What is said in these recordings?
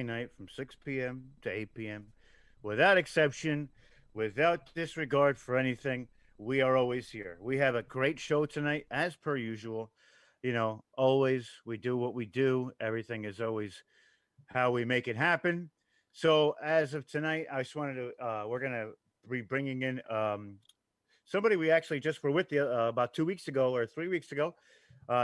night from 6 p.m. to 8 p.m. Without exception, without disregard for anything, we are always here. We have a great show tonight, as per usual. Always we do what we do. Everything is always how we make it happen. So, as of tonight, I just wanted to, we're going to be bringing in somebody we actually just were with about 2 weeks ago or 3 weeks ago.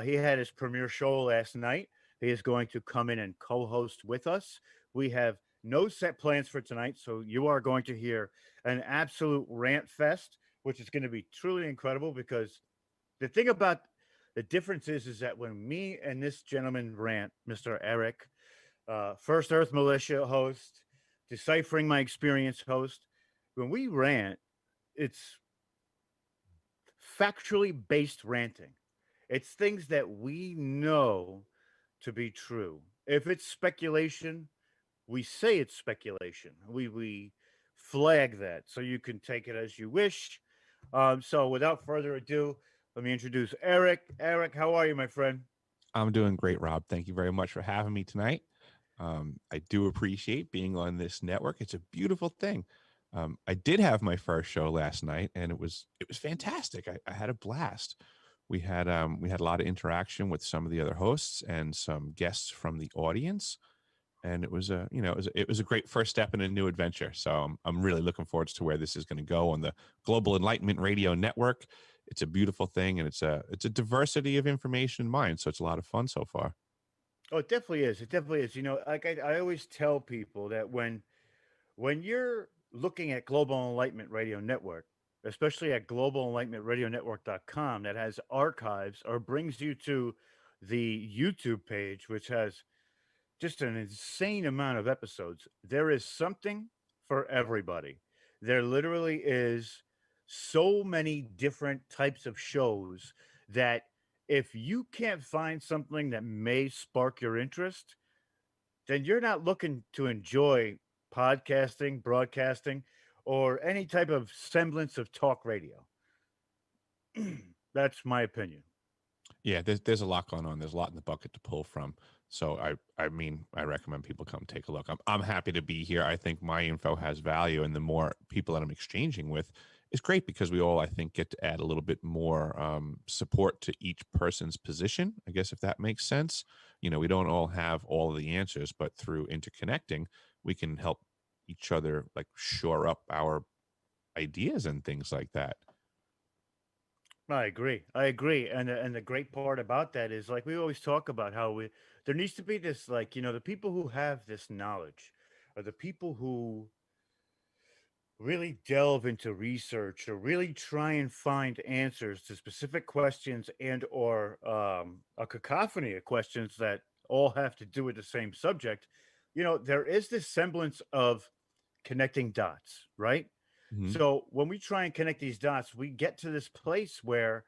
He had his premiere show last night. He is going to come in and co host with us. We have no set plans for tonight, so you are going to hear an absolute rant fest, which is going to be truly incredible because the thing about the difference is that when me and this gentleman rant, Mr. Eric, First Earth Militia host, Deciphering My Experience host, when we rant, it's factually based ranting. It's things that we know to be true. If it's speculation, we say it's speculation. We flag that so you can take it as you wish. So without further ado, let me introduce Eric. Eric, how are you, my friend? I'm doing great, Rob. Thank you very much for having me tonight. I do appreciate being on this network. It's a beautiful thing. I did have my first show last night, and it was fantastic. I had a blast. We had a lot of interaction with some of the other hosts and some guests from the audience, and it was a great first step in a new adventure. So I'm really looking forward to where this is going to go on the Global Enlightenment Radio Network. It's a beautiful thing, and it's a diversity of information in mind. So it's a lot of fun so far. Oh, it definitely is. It definitely is. Like I always tell people that when you're looking at Global Enlightenment Radio Network, especially at globalenlightenmentradionetwork.com, that has archives or brings you to the YouTube page, which has just an insane amount of episodes. There is something for everybody. There literally is so many different types of shows that if you can't find something that may spark your interest, then you're not looking to enjoy podcasting, broadcasting, or any type of semblance of talk radio. That's my opinion. Yeah, there's a lot going on. There's a lot in the bucket to pull from. So I recommend people come take a look. I'm happy to be here. I think my info has value, and the more people that I'm exchanging with is great because we all, I think, get to add a little bit more support to each person's position. I guess if that makes sense. We don't all have all of the answers, but through interconnecting, we can help each other like shore up our ideas and things like that. I agree. I agree. And the great part about that is like we always talk about how there needs to be this like, the people who have this knowledge are the people who really delve into research or really try and find answers to specific questions and or a cacophony of questions that all have to do with the same subject. There is this semblance of connecting dots, right? Mhm. So when we try and connect these dots, we get to this place where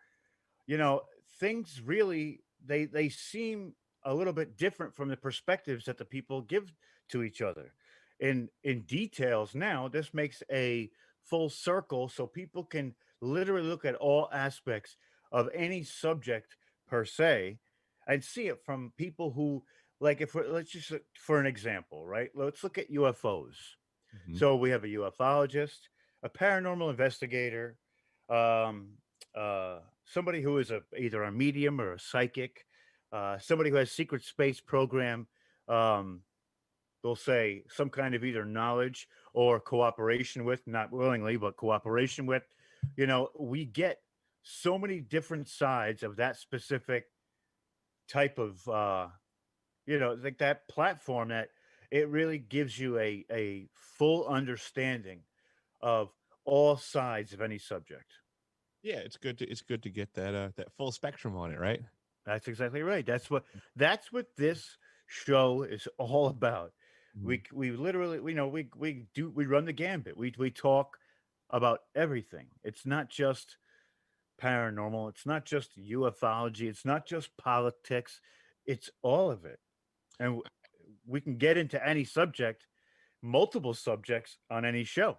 you know things really they seem a little bit different from the perspectives that the people give to each other in details. Now this makes a full circle so people can literally look at all aspects of any subject per se and see it from people who, like, if we're, let's just for an example, right, let's look at UFOs. Mhm. So we have a ufologist, a paranormal investigator, um, somebody who is either a medium or a psychic, somebody who has secret space program. Um, they'll say some kind of either knowledge or cooperation with, not willingly, but cooperation with. We get so many different sides of that specific type of, like that platform that it really gives you a full understanding of all sides of any subject. Yeah, it's good to get that full spectrum on it, right? That's exactly right. That's what this show is all about. Mhm. We literally we run the gambit. We talk about everything. It's not just paranormal. It's not just ufology. It's not just politics. It's all of it. And we can get into any subject, multiple subjects on any show.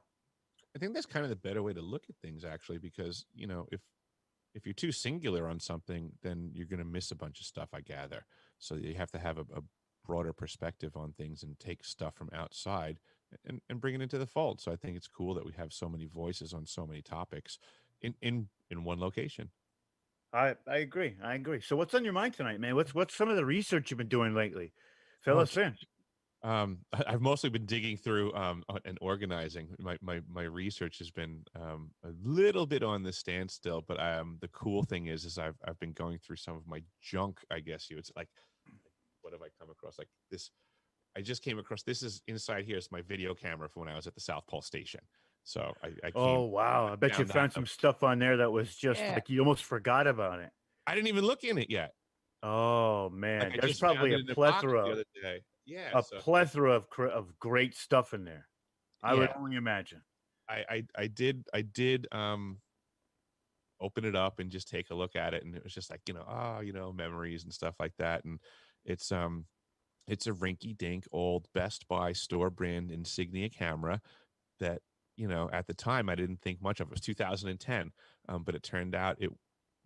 I think that's kind of the better way to look at things, actually, because if you're too singular on something, then you're going to miss a bunch of stuff, I gather. So you have to have a broader perspective on things and take stuff from outside and bring it into the fold. So I think it's cool that we have so many voices on so many topics in one location. I agree. I agree. So what's on your mind tonight, man? What's some of the research you've been doing lately? Fill Oh, us in. I've mostly been digging through and organizing. My research has been a little bit on the standstill, but the cool thing is I've been going through some of my junk. I guess it's like what have I come across? Like this, I just came across this is inside here is my video camera from when I was at the South Pole Station. So I came Oh wow! I bet you found that. found some stuff on there that was just Yeah, like you almost forgot about it. I didn't even look in it yet. Oh Like man, I there's just found probably it in the pocket the other day. Yeah, so of great stuff in there. I would yeah, only imagine. I did open it up and just take a look at it, and it was just like memories and stuff like that. And it's it's a rinky dink old Best Buy store brand insignia camera that at the time I didn't think much of. It was 2010, but it turned out it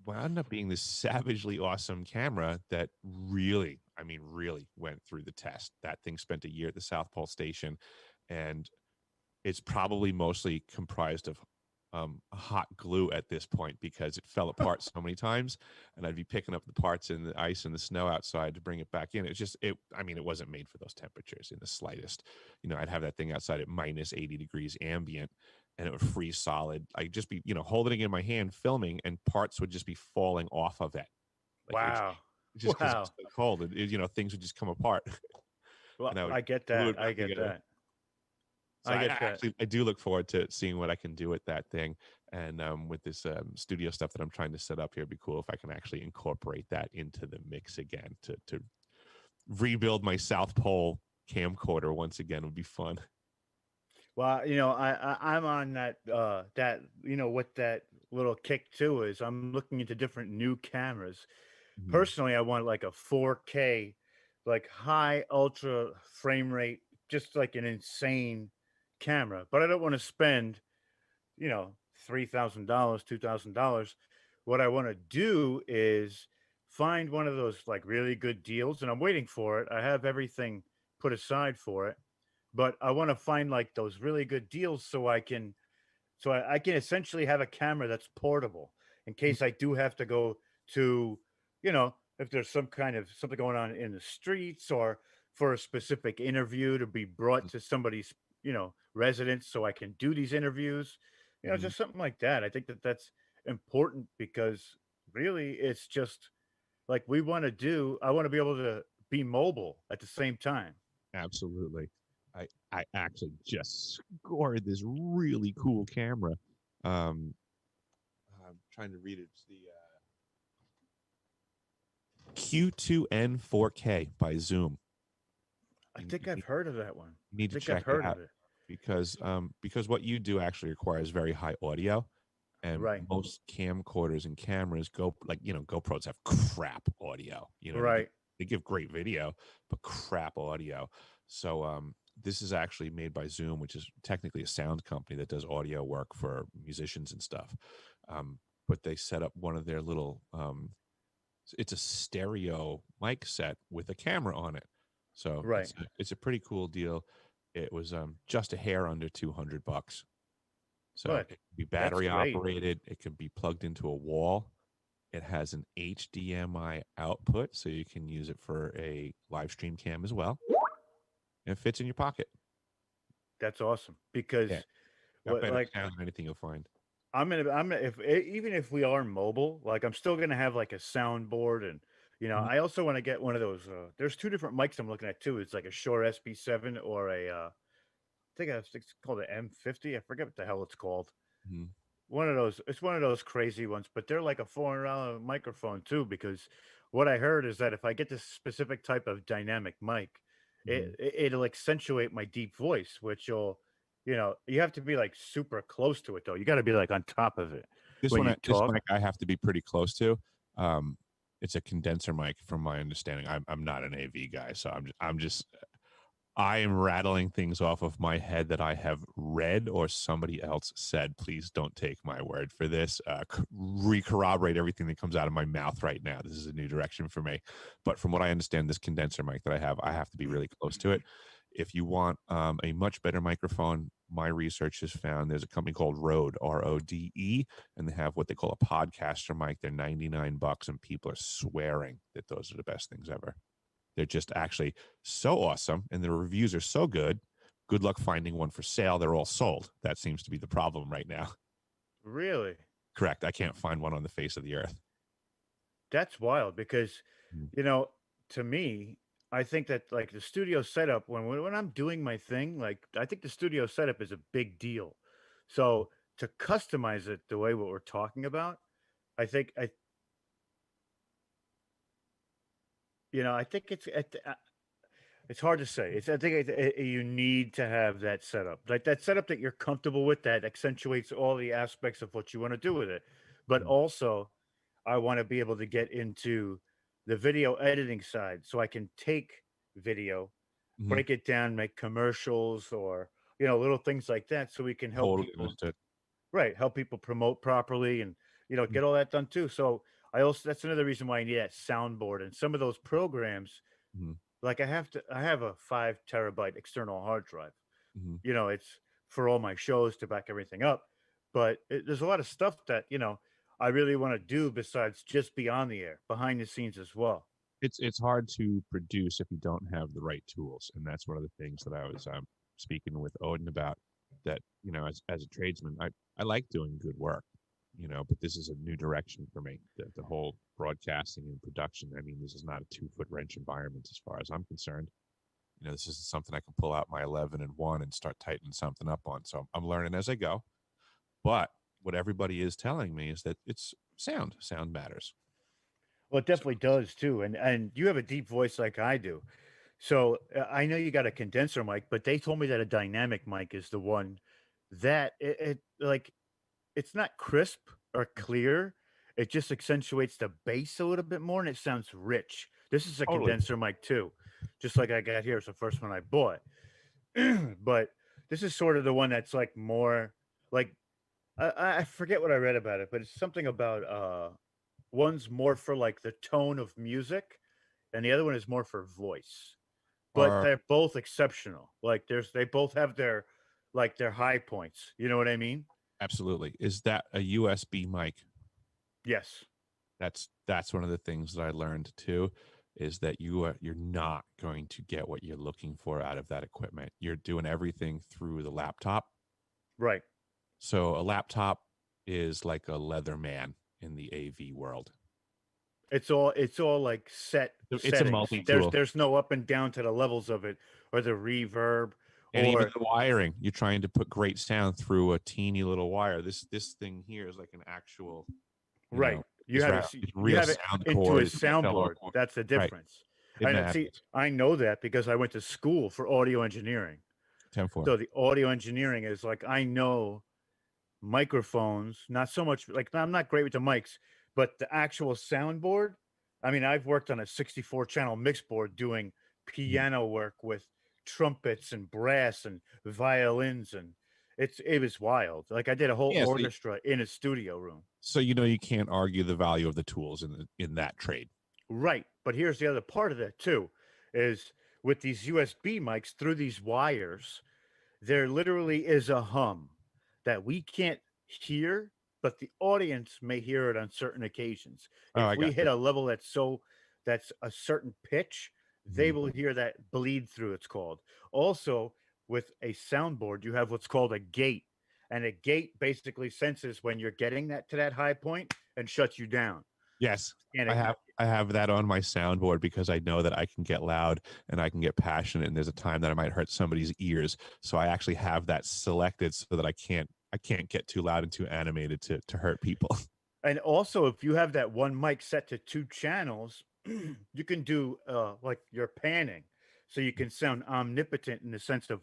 wound up being this savagely awesome camera that really, I mean, really went through the test. That thing spent a year at the South Pole Station, and it's probably mostly comprised of hot glue at this point because it fell apart so many times, and I'd be picking up the parts in the ice and the snow outside to bring it back in. It's just I mean, it wasn't made for those temperatures in the slightest. I'd have that thing outside at minus 80 degrees ambient, and it would freeze solid. I'd just be holding it in my hand filming, and parts would just be falling off of it, like it Wow, just because it's wow. so cold. Things would just come apart, Well, and I would I get glue that. it back I get together. that. So I I get that. actually I do look forward to seeing what I can do with that thing, and with this studio stuff that I'm trying to set up here. It'd be cool if I can actually incorporate that into the mix again to rebuild my South Pole camcorder once again. Would be fun. Well, I'm on that what that little kick too is I'm looking into different new cameras. Mhm. Personally, I want like a 4K, like high ultra frame rate, just like an insane camera. But I don't want to spend, $3,000, $2,000. What I want to do is find one of those like really good deals, and I'm waiting for it. I have everything put aside for it, but I want to find like those really good deals so I can essentially have a camera that's portable in case I do have to go to, if there's some kind of something going on in the streets or for a specific interview to be brought to somebody's, residence so I can do these interviews, Mhm. just something like that. I think that that's important because really it's just like I want to be able to be mobile at the same time. Absolutely. I actually just scored this really cool camera. Um, I'm trying to read it. It's the Q2N 4K by Zoom. I You, think you I've heard of that one. I need to think I've check it heard out of it. because what you do actually requires very high audio, and Right. most camcorders and cameras GoPros have crap audio. Right. They give great video but crap audio. So this is actually made by Zoom, which is technically a sound company that does audio work for musicians and stuff. But they set up one of their little it's a stereo mic set with a camera on it. So Right. it's a pretty cool deal. It was just a hair under $200. So But it can be that's battery great. operated. It can be plugged into a wall. It has an HDMI output, so you can use it for a live stream cam as well. And it fits in your pocket. That's awesome because Yeah, got what better like sound than anything you'll find. even if we are mobile, like I'm still gonna have like a soundboard and Mhm. I also want to get one of those. There's two different mics I'm looking at too. It's like a Shure SB7 or it's called an M50. I forget what the hell it's called. Mhm. One of those. It's one of those crazy ones, but they're like a $400 microphone too. Because what I heard is that if I get this specific type of dynamic mic, Mhm. it'll accentuate my deep voice, which you have to be like super close to it though. You got to be like on top of it when you This talk. mic I have to be pretty close to. Um, it's a condenser mic, from my understanding. I'm not an AV guy, so I'm just I am rattling things off of my head that I have read or somebody else said. Please don't take my word for this. Re-corroborate everything that comes out of my mouth right now. This is a new direction for me. But from what I understand, this condenser mic that I have to be really close to it. If you want a much better microphone, my research has found there's a company called Rode, Rode, and they have what they call a podcaster mic. They're $99, and people are swearing that those are the best things ever. They're just actually so awesome, and the reviews are so good. Good luck finding one for sale. They're all sold. That seems to be the problem right now. Really? Correct. I can't find one on the face of the earth. That's wild because, Mm. you know, to me, I think that like the studio setup when I'm doing my thing, like I think the studio setup is a big deal. So to customize it the way what we're talking about, I think I think it's hard to say. I think you need to have that setup, like that setup that you're comfortable with, that accentuates all the aspects of what you want to do with it. But Mm. also, I want to be able to get into the video editing side, so I can take video, Mm-hmm. break it down, make commercials, or little things like that, so we can help Totally people. understood. Right, help people promote properly, and Mm. get all that done too. So I also that's another reason why I need that soundboard and some of those programs. Mm-hmm. Like I have a 5 terabyte external hard drive. Mm-hmm. It's for all my shows to back everything up. But there's a lot of stuff that, I really want to do besides just be on the air, behind the scenes as well. It's hard to produce if you don't have the right tools, and that's one of the things that I was speaking with Odin about. That as a tradesman, I like doing good work, but this is a new direction for me. The whole broadcasting and production. I mean, this is not a 2-foot wrench environment as far as I'm concerned. This isn't something I can pull out my 11 and 1 and start tightening something up on. So I'm learning as I go. But what everybody is telling me is that it's sound. Sound matters. Well, it So definitely does too. And you have a deep voice like I do. So I know you got a condenser mic, but they told me that a dynamic mic is the one that like it's not crisp or clear. It just accentuates the bass a little bit more and it sounds rich. This is a totally. condenser mic too, just like I got here. It's the first one I bought. But this is sort of the one that's like more like I forget what I read about it, but it's something about one's more for like the tone of music and the other one is more for voice. But Are they're both exceptional. Like they both have their high points. You know what I mean? Absolutely. Is that a USB mic? Yes. That's one of the things that I learned too, is that you're not going to get what you're looking for out of that equipment. You're doing everything through the laptop. Right. So a laptop is like a leather man in the AV world. It's all like set It's a settings. There's multi-tool. there's no up and down to the levels of it or the reverb And even or the wiring, you're trying to put great sound through a teeny little wire. This thing here is like an actual, right. You these have you real have it sound into a cord, fellow soundboard. cord. That's the Right. difference. It And matters. see, I know that because I went to school for audio engineering. 10-4. So the audio engineering is like I know microphones, not so much like I'm not great with the mics, but the actual soundboard. I mean, I've worked on a 64 channel mix board doing piano work with trumpets and brass and violins and it was wild. Like I did a whole Yeah, orchestra in a studio room. so you can't argue the value of the tools in that trade. Right. But here's the other part of that too is with these USB mics through these wires, there literally is a hum that we can't hear, but the audience may hear it on certain occasions. Oh, If I we got hit you. a level that's a certain pitch, they Mhm. will hear that bleed through, it's called. Also, with a soundboard, you have what's called a gate. And a gate basically senses when you're getting that to that high point and shuts you down. Yes, And I it, have that on my soundboard because I know that I can get loud and I can get passionate, and there's a time that I might hurt somebody's ears. So I actually have that selected so that I can't get too loud and too animated to hurt people. And also, if you have that one mic set to 2 channels, you can do like your panning, so you can sound omnipotent in the sense of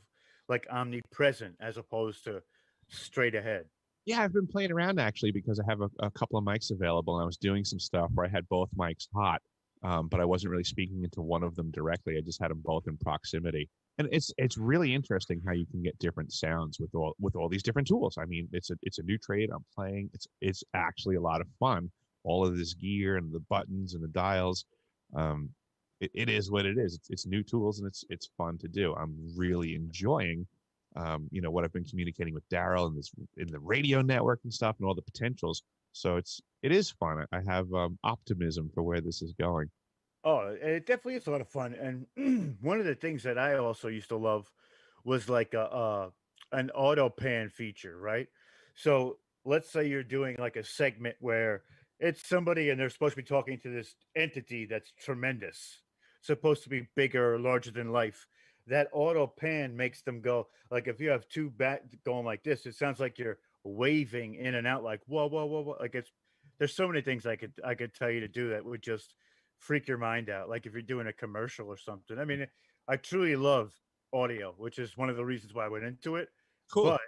like omnipresent as opposed to straight ahead. Yeah, I've been playing around actually because I have a couple of mics available, and I was doing some stuff where I had both mics hot, but I wasn't really speaking into one of them directly. I just had them both in proximity. And it's really interesting how you can get different sounds with all these different tools. I mean, it's a new trade. I'm playing. It's actually a lot of fun. All of this gear and the buttons and the dials. Um, it is what it is. It's new tools and it's fun to do. I'm really enjoying, what I've been communicating with Daryl and this in the radio network and stuff and all the potentials. So it is fun. I have optimism for where this is going. Oh, it definitely is a lot of fun. And one of the things that I also used to love was like a an auto pan feature, right? So let's say you're doing like a segment where it's somebody and they're supposed to be talking to this entity that's tremendous, supposed to be bigger, larger than life. That auto pan makes them go like if you have two bat going like this, it sounds like you're waving in and out like whoa, whoa, whoa, whoa. Like it's there's so many things I could tell you to do that would just freak your mind out, like if you're doing a commercial or something. I mean, I truly love audio, which is one of the reasons why I went into it. Cool. But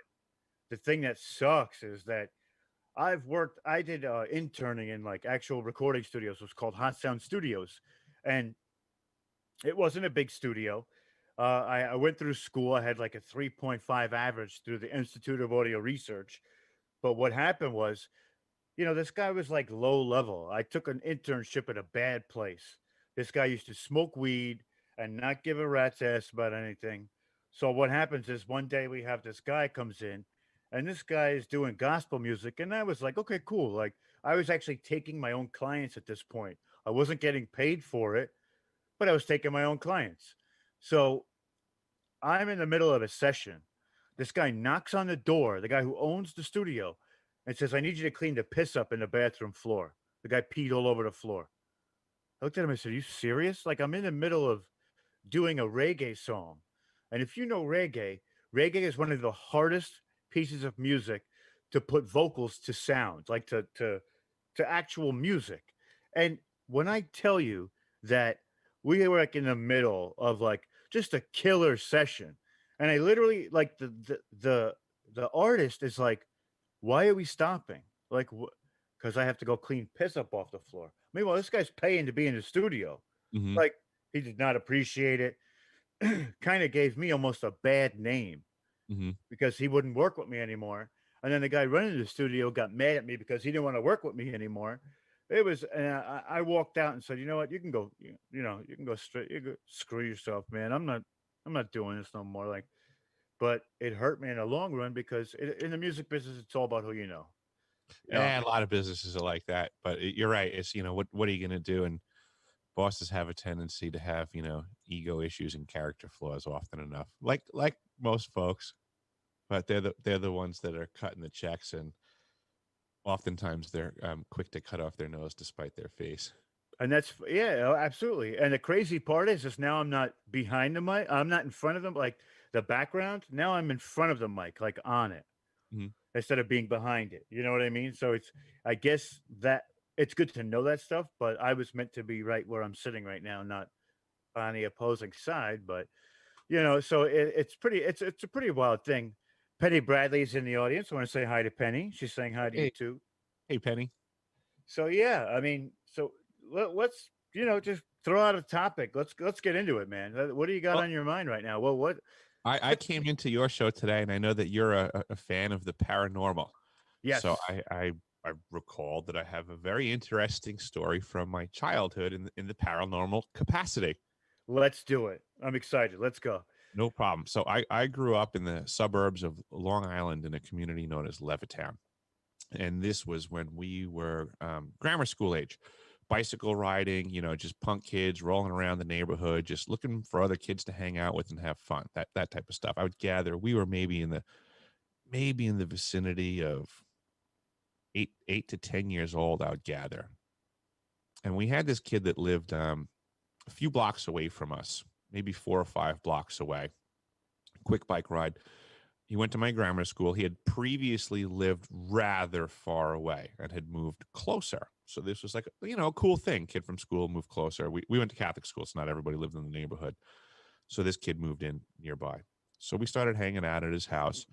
the thing that sucks is that I did interning in like actual recording studios. It was called Hot Sound Studios. And it wasn't a big studio. I went through school. I had like a 3.5 average through the Institute of Audio Research. But what happened was this guy was like low level. I took an internship at a bad place. This guy used to smoke weed and not give a rat's ass about anything. So what happens is one day we have this guy comes in and this guy is doing gospel music. And I was like, okay, cool. Like I was actually taking my own clients at this point. I wasn't getting paid for it, but I was taking my own clients. So I'm in the middle of a session. This guy knocks on the door, the guy who owns the studio, and says, I need you to clean the piss up in the bathroom floor. The guy peed all over the floor. I looked at him and said, are you serious? Like, I'm in the middle of doing a reggae song. And if you know reggae, reggae is one of the hardest pieces of music to put vocals to sound, like to actual music. And when I tell you that we were like in the middle of like just a killer session, and I literally like the artist is like, "Why are we stopping?" Like, because I have to go clean piss up off the floor. Meanwhile, this guy's paying to be in the studio. Hmm. Like, he did not appreciate it. Kind of gave me almost a bad name Hmm. because he wouldn't work with me anymore. And then the guy running the studio got mad at me because he didn't want to work with me anymore. It was, and I walked out and said, you know what, you can go, you can go straight, you go, screw yourself, man. I'm not doing this no more. Like, but it hurt me in the long run because in the music business, it's all about who you know. You know, And a lot of businesses are like that, but you're right. It's what are you going to do? And bosses have a tendency to have ego issues and character flaws often enough, like most folks. But they're the ones that are cutting the checks, and oftentimes they're quick to cut off their nose despite their face. and that's yeah, absolutely. And the crazy part is now I'm not behind the mic. I'm not in front of them, like the background. Now I'm in front of the mic, like on it, Hmm. instead of being behind it. You know what I mean? So I guess that it's good to know that stuff, but I was meant to be right where I'm sitting right now, not on the opposing side. But so it's a pretty wild thing. Penny Bradley's in the audience. I want to say hi to Penny. She's saying hi to you Hey, too. hey, Penny. So yeah, I mean, so let's just throw out a topic. Let's get into it, man. What do you got Well, on your mind right now? Well, I what? came into your show today, and I know that you're a fan of the paranormal. So Yes, I recalled that I have a very interesting story from my childhood in the paranormal capacity. let's do it. I'm excited. Let's go. No problem. So I grew up in the suburbs of Long Island in a community known as Levittown. And this was when we were grammar school age, bicycle riding, just punk kids rolling around the neighborhood, just looking for other kids to hang out with and have fun. That type of stuff. I would gather we were maybe in the vicinity of 8 to 10 years old. I would gather, and we had this kid that lived a few blocks away from us, maybe 4 or 5 blocks away. Quick bike ride. He went to my grammar school. He had previously lived rather far away and had moved closer. So this was like, a cool thing. Kid from school moved closer. We went to Catholic school, so not everybody lived in the neighborhood. So this kid moved in nearby. So we started hanging out at his house.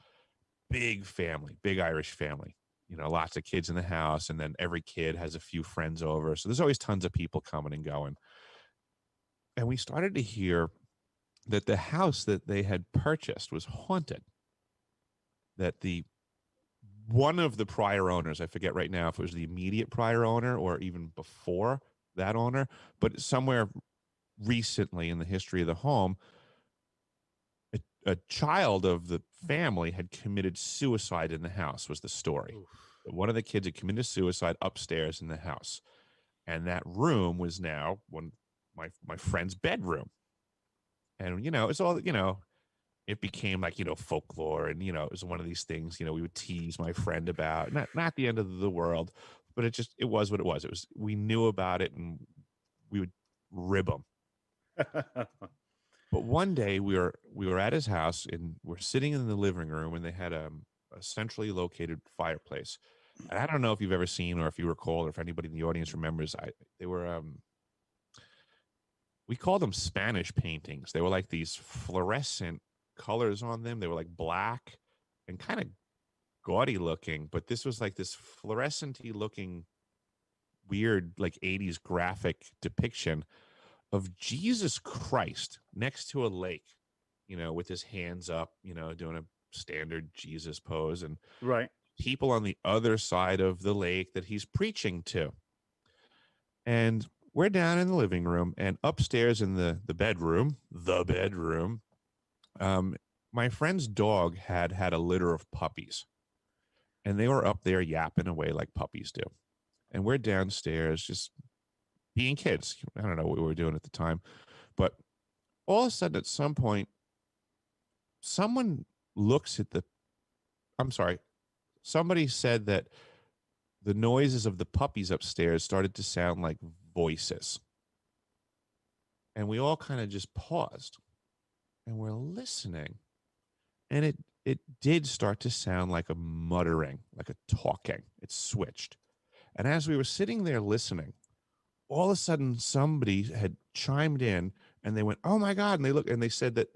Big family, big Irish family. Lots of kids in the house, and then every kid has a few friends over. So there's always tons of people coming and going. And we started to hear that the house that they had purchased was haunted. That the one of the prior owners, I forget right now if it was the immediate prior owner or even before that owner, but somewhere recently in the history of the home, a child of the family had committed suicide in the house, was the story. Oof. One of the kids had committed suicide upstairs in the house. And that room was now my friend's bedroom. And, it's all, it became like, folklore. And, it was one of these things, we would tease my friend about. Not the end of the world, but it was what it was. We knew about it and we would rib him. But one day we were at his house and we're sitting in the living room and they had a centrally located fireplace. And I don't know if you've ever seen or if you recall or if anybody in the audience remembers. They were we called them Spanish paintings. They were like these fluorescent colors on them. They were like black and kind of gaudy looking, but this was like this fluorescent-y looking weird like 80s graphic depiction of Jesus Christ next to a lake, with his hands up, doing a standard Jesus pose, and Right. people on the other side of the lake that he's preaching to. And we're down in the living room, and upstairs in the bedroom, my friend's dog had a litter of puppies, and they were up there yapping away like puppies do. And we're downstairs just being kids. I don't know what we were doing at the time, but all of a sudden, at some point, someone looks at I'm sorry, somebody said that the noises of the puppies upstairs started to sound like voices. And we all kind of just paused and we're listening. And it did start to sound like a muttering, like a talking. It switched. And as we were sitting there listening, all of a sudden somebody had chimed in and they went, "Oh my God." And they looked and they said that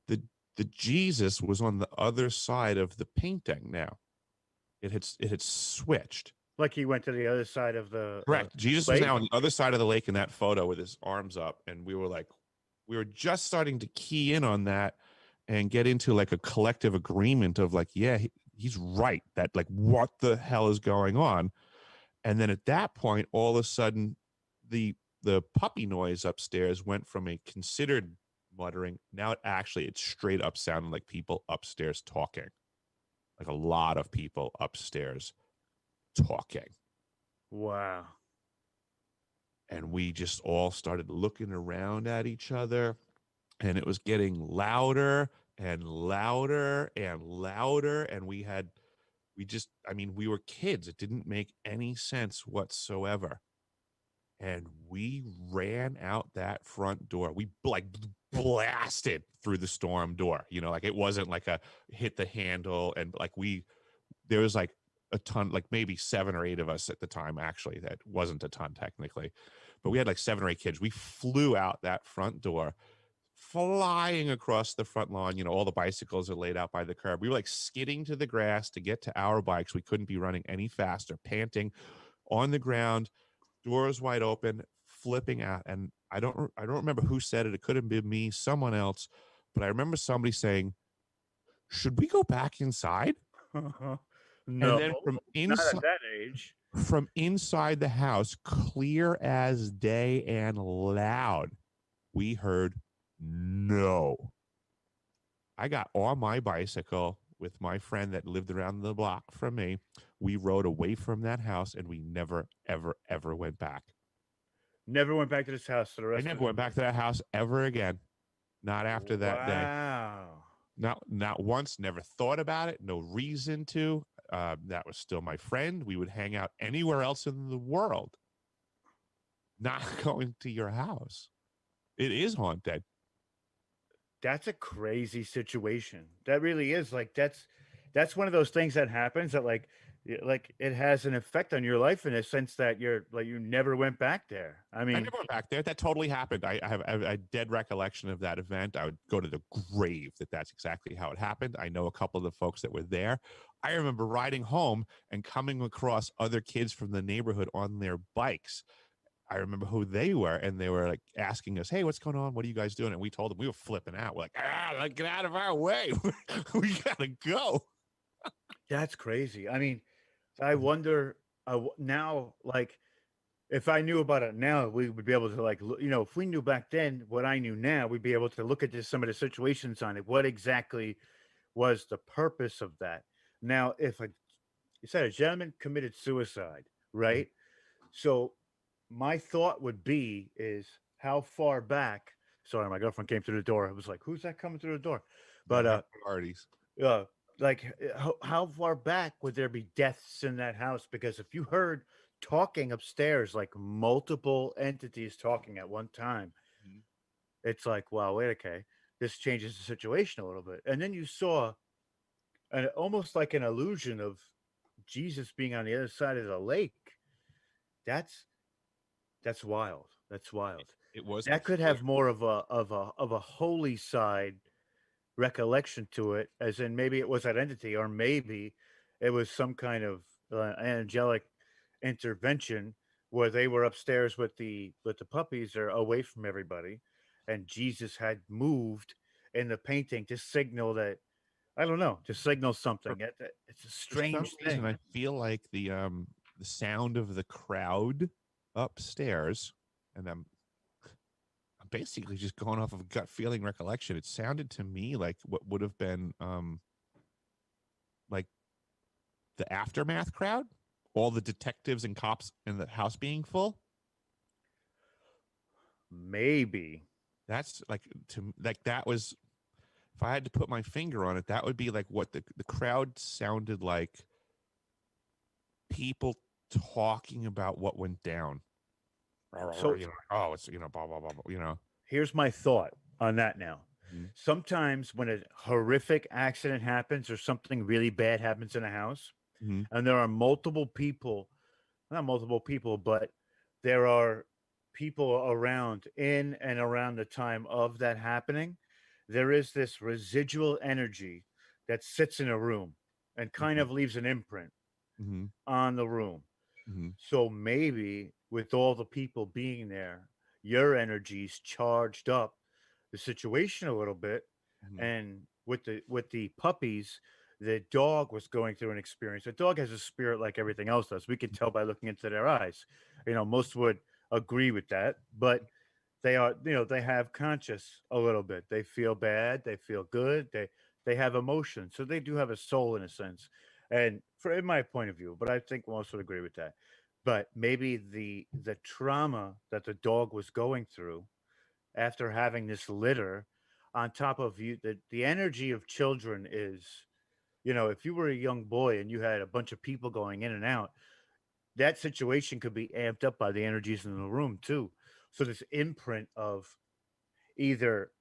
the Jesus was on the other side of the painting now. It had switched. Like he went to the other side of the Correct. Jesus was lake. now on the other side of the lake in that photo with his arms up. And we were just starting to key in on that and get into like a collective agreement of like, yeah, he's right. That like, what the hell is going on? And then at that point, all of a sudden, the puppy noise upstairs went from a considered muttering. Now it's straight up sounding like people upstairs talking, like a lot of people upstairs talking. Wow. And we just all started looking around at each other, and it was getting louder and louder and louder. And we were kids. It didn't make any sense whatsoever. And we ran out that front door. We like blasted through the storm door, like it wasn't like a hit the handle. And like there was like a ton, like maybe 7 or 8 of us at the time. Actually, that wasn't a ton technically, but we had like 7 or 8 kids. We flew out that front door, flying across the front lawn. All the bicycles are laid out by the curb. We were like skidding to the grass to get to our bikes. We couldn't be running any faster, panting on the ground, doors wide open, flipping out. And I don't remember who said it. It could have been me, someone else, but I remember somebody saying, "Should we go back inside?" And No, then not at that age. from inside the house, clear as day and loud, we heard no. I got on my bicycle with my friend that lived around the block from me. We rode away from that house and we never, ever, ever went back. Never went back to this house for the I rest never of went back to that house ever again. Not after that day. Wow. Not once. Never thought about it. No reason to. That was still my friend. We would hang out anywhere else in the world. Not going to your house. It is haunted. That's a crazy situation. That really is. Like that's one of those things that happens that like it has an effect on your life in a sense that you're like you never went back there. I I mean, never went back there. That totally happened. I have a dead recollection of that event. I would go to the grave that's exactly how it happened. I know a couple of the folks that were there. I remember riding home and coming across other kids from the neighborhood on their bikes. I remember who they were, and they were like asking us, "Hey, what's going on? What are you guys doing?" And we told them we were flipping out. We're like, like, get out of our way. We gotta go. That's crazy. I mean, I wonder now, like, if I knew about it now, we would be able to like, if we knew back then what I knew now, we'd be able to look at some of the situations on it. What exactly was the purpose of that? Now, if you said a gentleman committed suicide, Mhm. right? So my thought would be is how far back. Sorry, my girlfriend came through the door. I was like, "Who's that coming through the door?" Yeah, But our priorities. uh, like how far back would there be deaths in that house? Because if you heard talking upstairs, like multiple entities talking at one time, Mhm. it's like, wow, wait, okay, this changes the situation a little bit. And then you saw almost like an illusion of Jesus being on the other side of the lake. That's that's wild. That's wild. It was That could peculiar. have more of a holy side recollection to it, as in maybe it was that entity, or maybe it was some kind of angelic intervention where they were upstairs with the puppies or away from everybody, and Jesus had moved in the painting to signal that I don't know, to signal For, something. It's a for some strange reason, thing. I feel like the sound of the crowd upstairs, and I'm basically just going off of gut feeling recollection. It sounded to me like what would have been like the aftermath crowd, all the detectives and cops in the house being full. Maybe. That's like like that was, if I had to put my finger on it, that would be like what the crowd sounded like, people talking about what went down. So You know, oh, it's, blah blah blah, blah, here's my thought on that now. Mhm. Sometimes when a horrific accident happens or something really bad happens in a house, Mhm. and there are multiple people, not multiple people, but there are people around in and around the time of that happening, there is this residual energy that sits in a room and kind Mhm. of leaves an imprint Mhm. on the room. Mhm. So maybe with all the people being there, your energy's charged up the situation a little bit. Mhm. And with the puppies, the dog was going through an experience. The dog has a spirit like everything else does. We can tell by looking into their eyes. Most would agree with that, but they are, they have conscious a little bit. They feel bad, they feel good, they have emotion. So they do have a soul in a sense. And for in my point of view, but I think most would agree with that. But maybe the trauma that the dog was going through after having this litter, on top of you, the energy of children is, if you were a young boy and you had a bunch of people going in and out, that situation could be amped up by the energies in the room too. So this imprint of either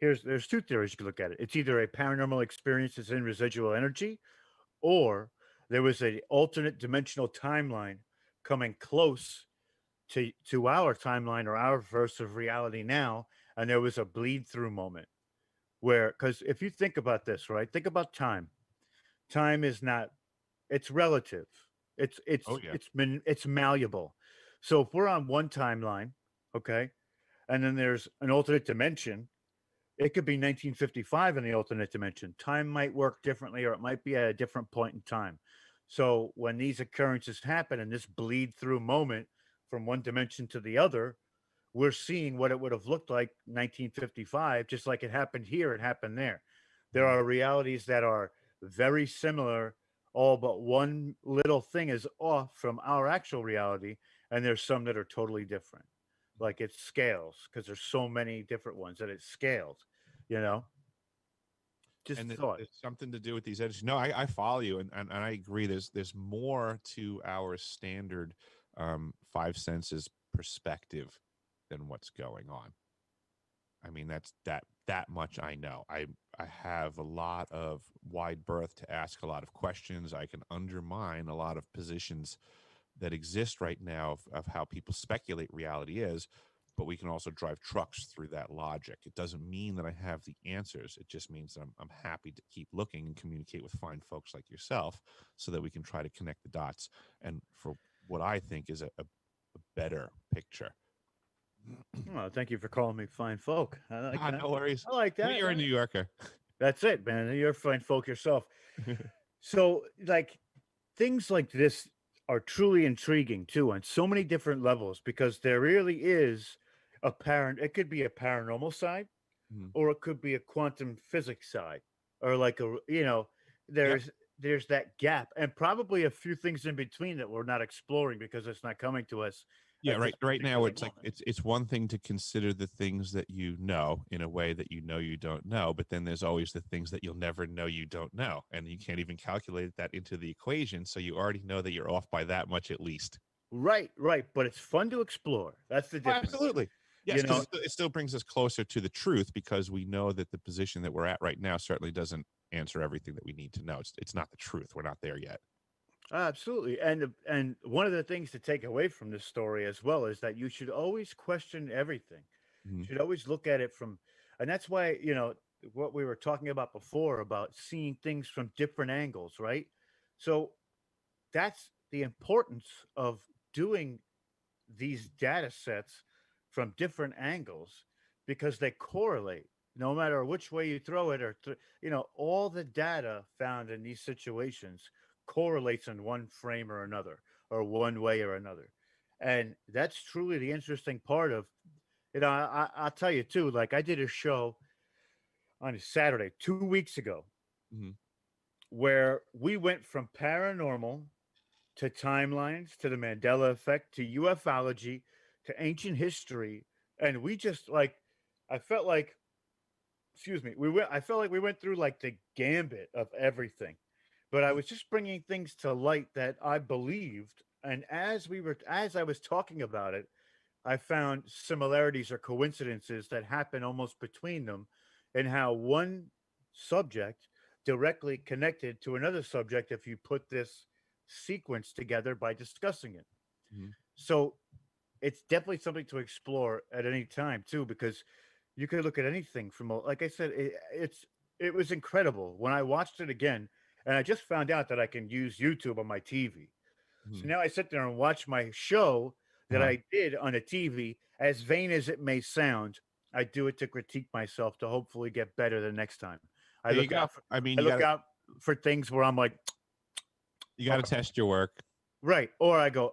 there's two theories you could look at it. It's either a paranormal experience that's in residual energy, or there was a alternate dimensional timeline coming close to our timeline or our verse of reality now, and there was a bleed through moment where, because if you think about this, right, think about time. Time is not, it's relative. It's Oh it's yeah. it's it's malleable. So if we're on one timeline, okay, and then there's an alternate dimension, it could be 1955 in the alternate dimension. Time might work differently, or it might be at a different point in time. So when these occurrences happen and this bleed through moment from one dimension to the other, we're seeing what it would have looked like 1955, just like it happened here, it happened there. There Mhm. are realities that are very similar, all but one little thing is off from our actual reality, and there's some that are totally different. Like it scales because there's so many different ones that it scales, you know? Just And thought. there's something to do with these edges. No, I follow you, and I agree. There's more to our standard five senses perspective than what's going on. I mean, that's that much I know. I have a lot of wide berth to ask a lot of questions. I can undermine a lot of positions that exist right now of how people speculate reality is, but we can also drive trucks through that logic. It doesn't mean that I have the answers. It just means that I'm happy to keep looking and communicate with fine folks like yourself so that we can try to connect the dots. And for what I think is a better picture. Oh, thank you for calling me fine folk. I like Ah, that. no worries. I like Well, that. you're a New Yorker. That's it, man. You're fine folk yourself. So, like, things like this are truly intriguing too on so many different levels because there really is it could be a paranormal side Mhm. or it could be a quantum physics side or like Yep. there's that gap and probably a few things in between that we're not exploring because it's not coming to us Yeah, at this right now particular it's like moment. it's one thing to consider the things that you know in a way that you don't know, but then there's always the things that you'll never know you don't know, and you can't even calculate that into the equation, so you already know that you're off by that much at least. Right, right, but it's fun to explore. That's the Oh, difference. absolutely. Yes, You because know, it still brings us closer to the truth because we know that the position that we're at right now certainly doesn't answer everything that we need to know. It's not the truth. We're not there yet. absolutely. And one of the things to take away from this story as well is that you should always question everything. Mhm. Should always look at it from and that's why, what we were talking about before about seeing things from different angles, right? So that's the importance of doing these data sets from different angles because they correlate no matter which way you throw it all the data found in these situations correlates in one frame or another or one way or another and that's truly the interesting part of I'll tell you too like I did a show on a Saturday 2 weeks ago Mhm. where we went from paranormal to timelines, to the Mandela effect, to ufology, to ancient history, and we just like I felt like excuse me, I felt like we went through like the gambit of everything. But I was just bringing things to light that I believed and as I was talking about it, I found similarities or coincidences that happen almost between them and how one subject directly connected to another subject if you put this sequence together by discussing it. Mhm. So it's definitely something to explore at any time too, because you could look at anything from like I said, it was incredible when I watched it again, and I just found out that I can use YouTube on my TV. So Mhm. now I sit there and watch my show that Uh-huh. I did on a TV. As vain as it may sound, I do it to critique myself to hopefully get better the next time. I There you look go. out for I mean, I look out for things where I'm like, you got to test your work. right, or I go,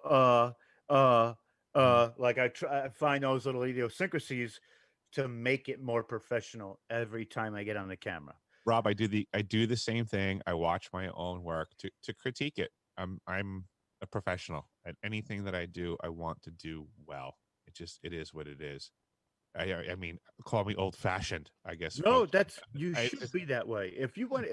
uh, Mhm. like I find those little idiosyncrasies to make it more professional every time I get on the camera. Rob, I do the same thing. I watch my own work to critique it. I'm a professional at anything that I do. I want to do well. It is what it is. I mean, call me old fashioned. I guess No, folks. that's you I should just be that way. If you want,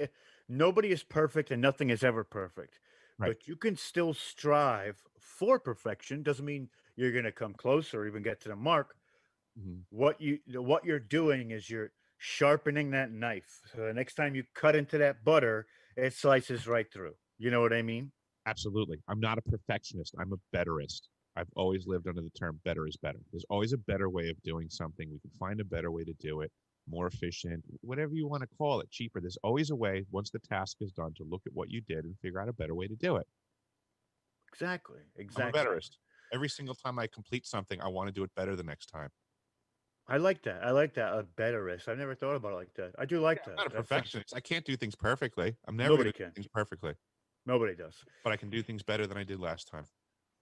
nobody is perfect and nothing is ever perfect, right. but you can still strive for perfection. Doesn't mean you're going to come close or even get to the mark. Mhm. What you're doing is you're sharpening that knife. So the next time you cut into that butter, it slices right through. You know what I mean? Absolutely. I'm not a perfectionist. I'm a betterist. I've always lived under the term better is better. There's always a better way of doing something. We can find a better way to do it, more efficient, whatever you want to call it, cheaper. There's always a way, once the task is done, to look at what you did and figure out a better way to do it. Exactly. I'm a Exactly. betterist. Every single time I complete something, I want to do it better the next time. I like that. I like that. A betterist. I never thought about it like that. I do Yeah, like I'm that. not a That sounds. perfectionist. I can't do things perfectly. I'm never going Nobody to do can. things perfectly, Nobody does. but I can do things better than I did last time.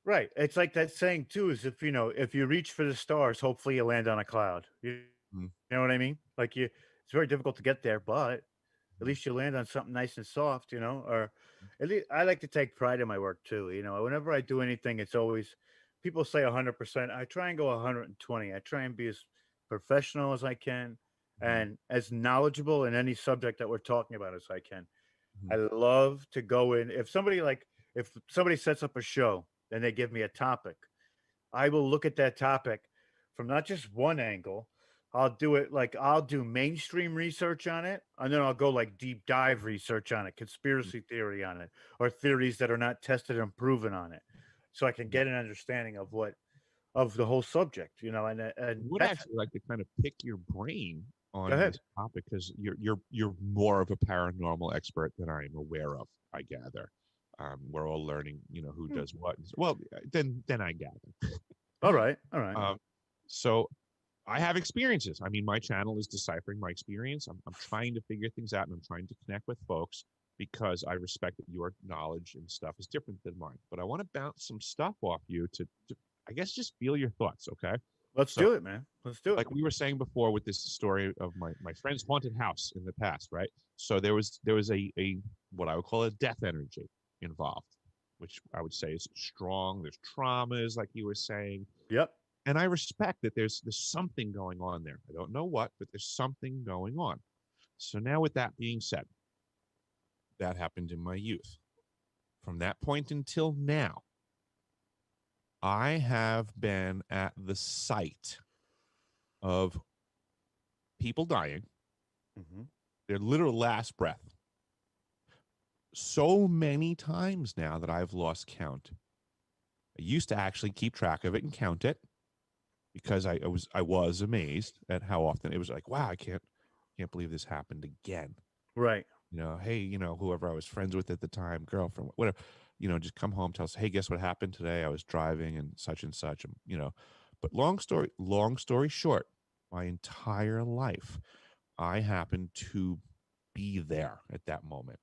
Right. It's like that saying too is if you reach for the stars, hopefully you land on a cloud. Mhm. You know what I mean? Like it's very difficult to get there, but at Mhm. least you land on something nice and soft, or at least I like to take pride in my work too. Whenever I do anything, it's always people say 100%. I try and go 120. I try and be as professional as I can Mhm. and as knowledgeable in any subject that we're talking about as I can. I Mhm. love to go in. If somebody sets up a show and they give me a topic, I will look at that topic from not just one angle. I'll do mainstream research on it, and then I'll go like deep dive research on it, Mhm. conspiracy theory on it, or theories that are not tested and proven on it, so I can Mhm. get an understanding of the whole subject. I And would that's actually like to kind of pick your brain go on ahead. this topic because you're more of a paranormal expert than I am aware of. I gather. We're all learning, who Hmm. does what. Well, then I gather. All right. All right. Um, so I have experiences. I mean, my channel is deciphering my experience. I'm trying to figure things out, and I'm trying to connect with folks because I respect that your knowledge and stuff is different than mine. But I want to bounce some stuff off you to, I guess, just feel your thoughts. Okay. Let's So, do it, man. Let's do it. like we were saying before with this story of my friend's haunted house in the past, right? So there was a what I would call a death energy involved, which I would say is strong. There's traumas, like you were saying, Yep. and I respect that there's something going on there. I don't know what, but there's something going on. So now, with that being said, that happened in my youth. From that point until now, I have been at the site of people dying, Hmm. their literal last breath, so many times now that I've lost count. I used to actually keep track of it and count it because I was amazed at how often it was like, wow, I can't believe this happened again. Right. Hey, whoever I was friends with at the time, girlfriend, whatever, just come home, tell us, hey, guess what happened today? I was driving and such and such, but long story short, my entire life, I happened to be there at that moment.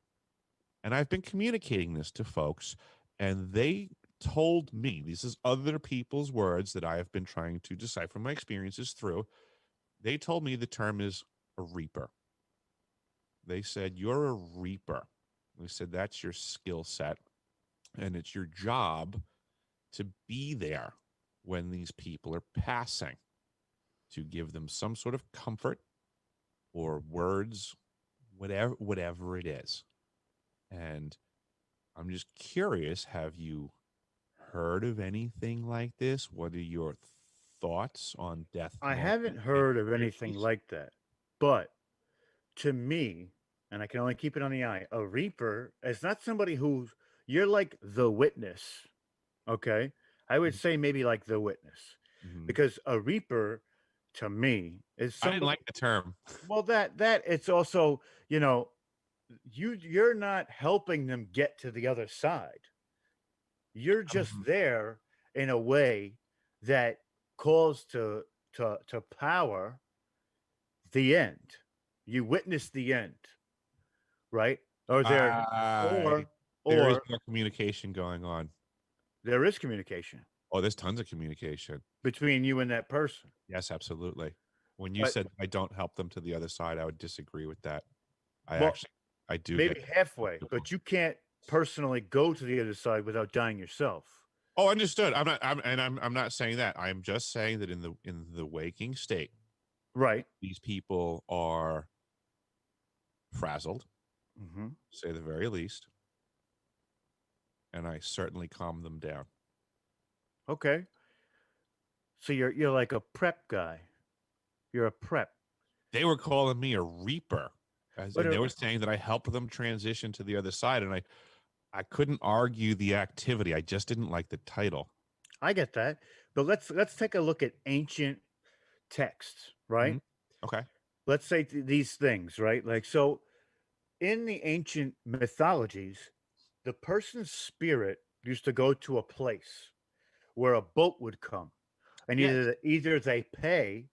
And I've been communicating this to folks, and they told me, this is other people's words that I have been trying to decipher my experiences through. They told me the term is a reaper. They said, you're a reaper. They said, that's your skill set, and it's your job to be there when these people are passing, to give them some sort of comfort or words, whatever it is. And I'm just curious, have you heard of anything like this? What are your thoughts on death I knowing haven't and heard of anything experiences? like that, but to me, and I can only keep it on the eye, a reaper is not somebody who's you're like the witness. Okay. I would say maybe like the witness Mm-hmm. because a reaper to me is I didn't somebody, like the term. well, that it's also, you know, you're not helping them get to the other side. You're just Um, there in a way that calls to power the end. You witness the end, right? Or there, I or there is or more communication going on. there is communication Oh, there's tons of communication. between you and that person. Yes, absolutely. When you But said I don't help them to the other side, I would disagree with that. I well, actually I do get maybe halfway, but you can't personally go to the other side without dying yourself. Oh, understood. I'm not saying that. I'm just saying that in the waking state, Right. these people are frazzled, Hmm. to say the very least, and I certainly calm them down. Okay. So you're like a prep guy. You're a prep. They were calling me a reaper, But and they were saying that I helped them transition to the other side, and I couldn't argue the activity. I just didn't like the title. I get that. But let's take a look at ancient texts, Mhm. right? Okay. Let's say these things, right? Like so in the ancient mythologies, the person's spirit used to go to a place where a boat would come, and Yes. either they pay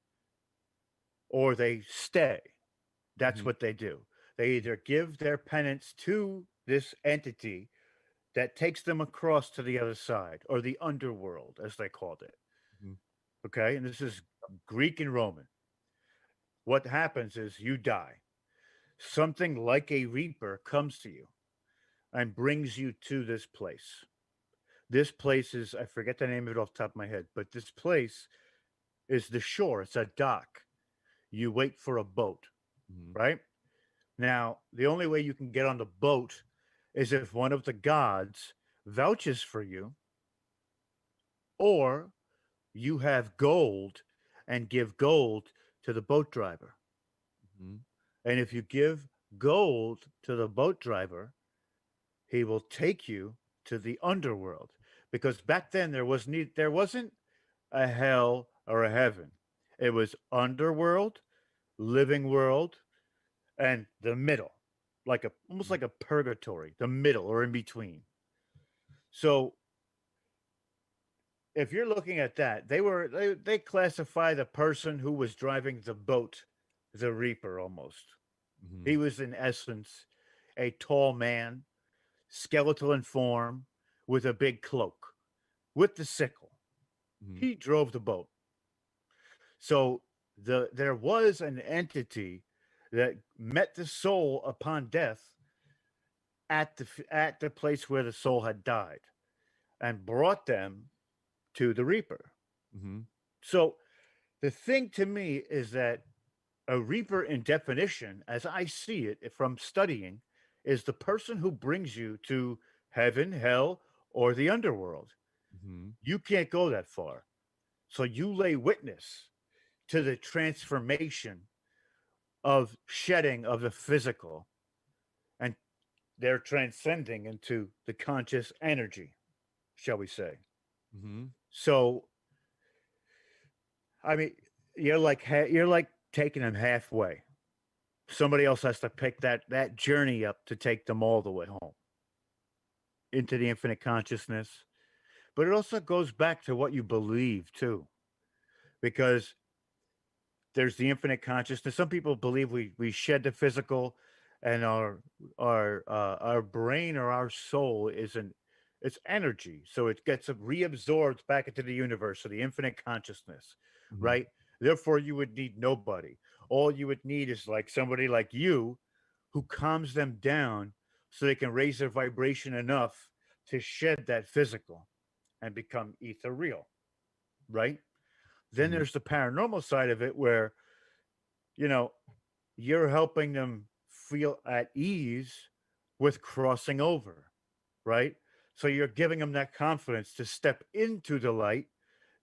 or they stay. That's Mhm. what they do. They either give their penance to this entity that takes them across to the other side, or the underworld, as they called it. Mhm. Okay, and this is Greek and Roman. What happens is you die. Something like a reaper comes to you and brings you to this place. This place is, I forget the name of it off the top of my head, but this place is the shore. It's a dock. You wait for a boat, Mhm. right? Now, the only way you can get on the boat is if one of the gods vouches for you, or you have gold and give gold to the boat driver. Mhm. And if you give gold to the boat driver, he will take you to the underworld. Because back then there wasn't a hell or a heaven. It was underworld, living world, and the middle, like a almost Mhm. like a purgatory, the middle or in between. So if you're looking at that, they classify the person who was driving the boat the Reaper almost. Mm-hmm. He was in essence a tall man, skeletal in form, with a big cloak, with the sickle. Mm-hmm. He drove the boat. So there was an entity that met the soul upon death at the place where the soul had died and brought them to the Reaper. Mm-hmm. So the thing to me is that a Reaper, in definition, as I see it from studying, is the person who brings you to heaven, hell, or the underworld. Mm-hmm. You can't go that far. So you lay witness to the transformation of shedding of the physical, and they're transcending into the conscious energy, shall we say. Mm-hmm. So, I mean, you're like taking them halfway. Somebody else has to pick that journey up to take them all the way home into the infinite consciousness. But it also goes back to what you believe too, because there's the infinite consciousness. Some people believe we shed the physical, and our brain or our soul isn't. It's energy, so it gets reabsorbed back into the universe, so the infinite consciousness, Mm-hmm. right? Therefore, you would need nobody. All you would need is like somebody like you, who calms them down, so they can raise their vibration enough to shed that physical and become ethereal, right? Then Mm-hmm. there's the paranormal side of it, where you know you're helping them feel at ease with crossing over, right? So you're giving them that confidence to step into the light.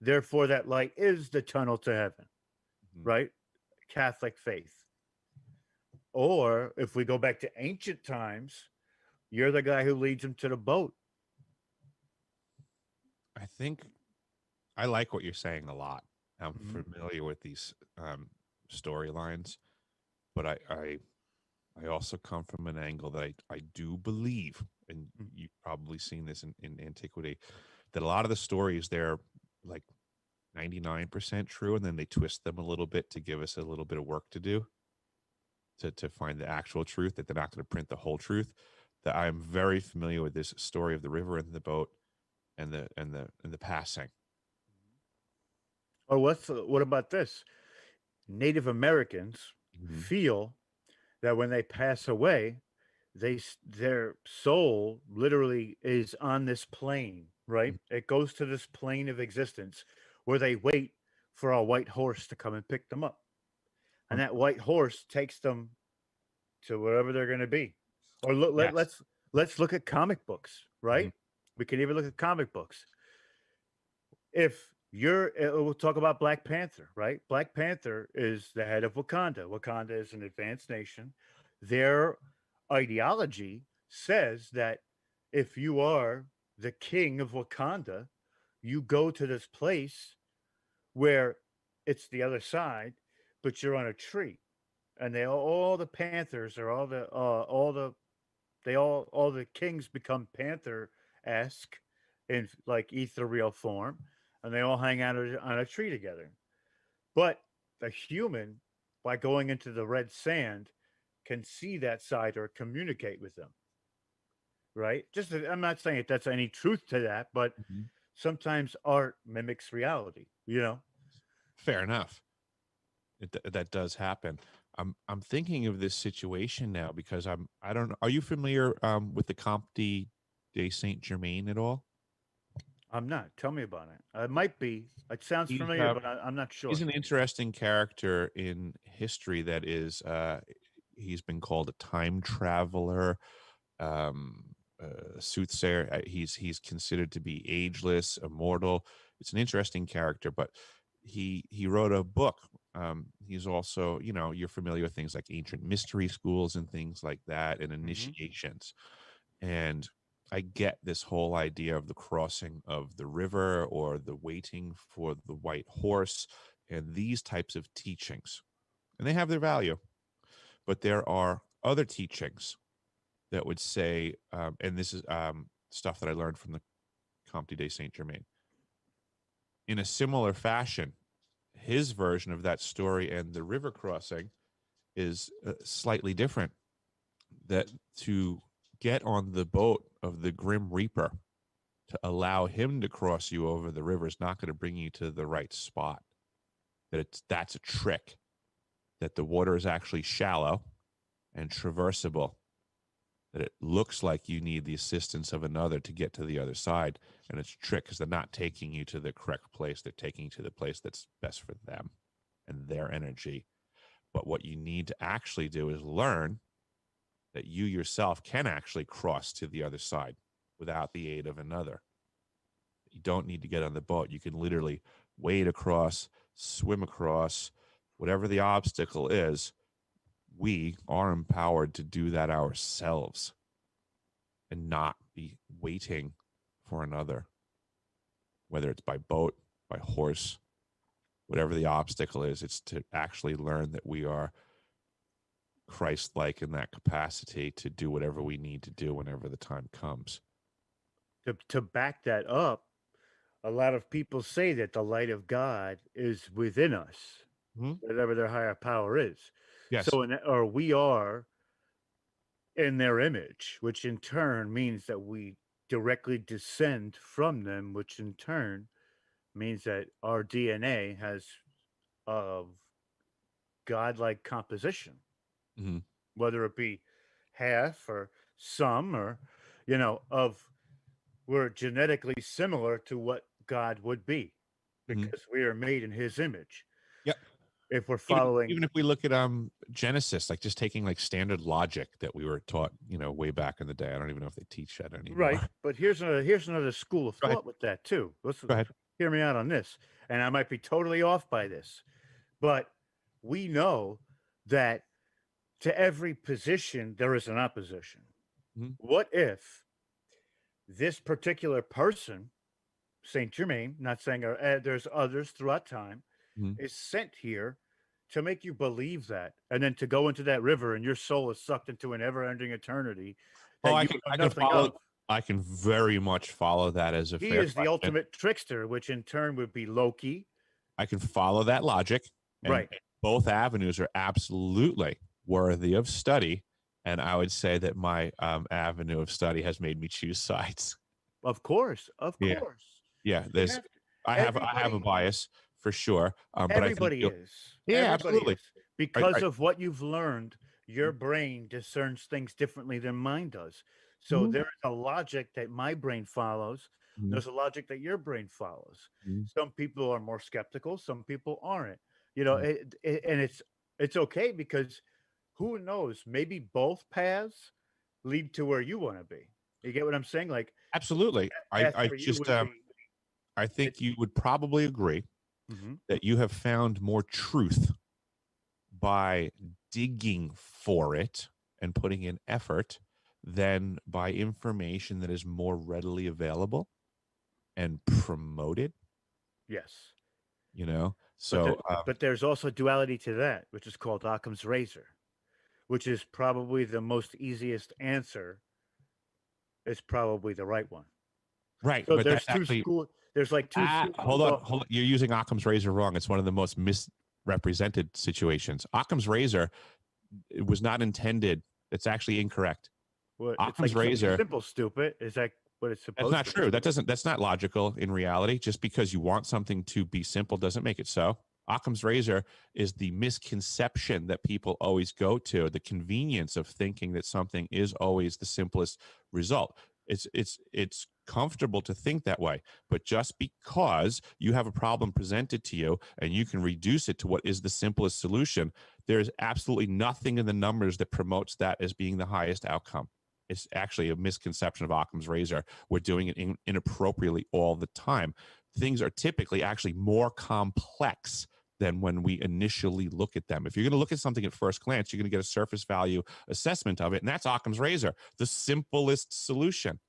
Therefore, that light is the tunnel to heaven, Mm-hmm. right? Catholic faith. Or if we go back to ancient times, you're the guy who leads them to the boat. I think I like what you're saying a lot. I'm Mhm. familiar with these storylines, but I also come from an angle that I do believe, and you've probably seen this in antiquity, that a lot of the stories they're like 99% true, and then they twist them a little bit to give us a little bit of work to do to find the actual truth, that they're not going to print the whole truth. That I'm very familiar with this story of the river and the boat and the passing. Or what about this? Native Americans Mm-hmm. feel that when they pass away, their soul literally is on this plane, right? It goes to this plane of existence where they wait for a white horse to come and pick them up, and Um, that white horse takes them to wherever they're going to be. Or yes. let's look at comic books, Mm-hmm. right? We can even look at comic books. If we'll talk about Black Panther, right? Black Panther is the head of Wakanda. Wakanda is an advanced nation. Their ideology says that if you are the king of Wakanda, you go to this place where it's the other side, but you're on a tree, and all the panthers or all the kings become panther esque in like ethereal form, and they all hang out on a tree together. But the human, by going into the red sand, can see that side or communicate with them. Right? I'm not saying that that's any truth to that, but Mm-hmm. sometimes art mimics reality. Fair enough. That does happen. I'm thinking of this situation now because I don't know. Are you familiar with the Comte de Saint Germain at all? I'm not. Tell me about it. It might be. It sounds He's familiar, but I'm not he's sure. an interesting character in history. That is, he's been called a time traveler, um, soothsayer. He's considered to be ageless, immortal. It's an interesting character, but he wrote a book. He's also, you're familiar with things like ancient mystery schools and things like that, and Hmm. initiations. And I get this whole idea of the crossing of the river or the waiting for the white horse and these types of teachings. And they have their value. But there are other teachings that would say, and this is stuff that I learned from the Comte de Saint Germain. In a similar fashion, his version of that story and the river crossing is slightly different. That to get on the boat of the Grim Reaper, to allow him to cross you over the river, is not going to bring you to the right spot. That's a trick. That the water is actually shallow and traversable. That it looks like you need the assistance of another to get to the other side. And it's a trick because they're not taking you to the correct place. They're taking you to the place that's best for them and their energy. But what you need to actually do is learn that you yourself can actually cross to the other side without the aid of another. You don't need to get on the boat. You can literally wade across, swim across, whatever the obstacle is. We are empowered to do that ourselves and not be waiting for another, whether it's by boat, by horse, whatever the obstacle is. It's to actually learn that we are Christ-like in that capacity to do whatever we need to do whenever the time comes. To back that up, a lot of people say that the light of God is within us, whatever their higher power is. Yes. So, or we are in their image, which in turn means that we directly descend from them, which in turn means that our DNA has a godlike composition, whether it be half or some, or, we're genetically similar to what God would be because we are made in his image. Yep. If we're following, even if we look at Genesis, like just taking like standard logic that we were taught, way back in the day. I don't even know if they teach that anymore. Right. But here's another school of thought with that too. Go ahead. Hear me out on this. And I might be totally off by this, but we know that to every position there is an opposition. What if this particular person, Saint Germain, not saying there's others throughout time, is sent here to make you believe that, and then to go into that river and your soul is sucked into an ever-ending eternity that I can follow. I can very much follow that as a He fair is the question. ultimate trickster, which in turn would be Loki. I can follow that logic. Right. Both avenues are absolutely worthy of study. And I would say that my avenue of study has made me choose sides. Of course. Yeah. I have a bias for sure. But everybody is. Yeah, everybody absolutely. Is. Because of what you've learned, your brain discerns things differently than mine does. So there is a logic that my brain follows. There's a logic that your brain follows. Some people are more skeptical. Some people aren't. And it's okay because who knows? Maybe both paths lead to where you want to be. You get what I'm saying? Like, absolutely. I think you would probably agree that you have found more truth by digging for it and putting in effort than by information that is more readily available and promoted. Yes. So but there's also duality to that, which is called Occam's razor, which is probably the most easiest answer. Is probably the right one. Right. So but there's two schools. There's like two. Hold on. You're using Occam's razor wrong. It's one of the most misrepresented situations. Occam's razor was not intended. It's actually incorrect. Occam's razor. Simple, stupid. Is that what it's supposed to be? That's not true. That's not logical in reality. Just because you want something to be simple doesn't make it so. Occam's razor is the misconception that people always go to, the convenience of thinking that something is always the simplest result. It's comfortable to think that way, but just because you have a problem presented to you and you can reduce it to what is the simplest solution, there's absolutely nothing in the numbers that promotes that as being the highest outcome. It's actually a misconception of Occam's razor. We're doing it inappropriately all the time. Things are typically actually more complex than when we initially look at them. If you're going to look at something at first glance, you're going to get a surface value assessment of it, and that's Occam's razor, the simplest solution.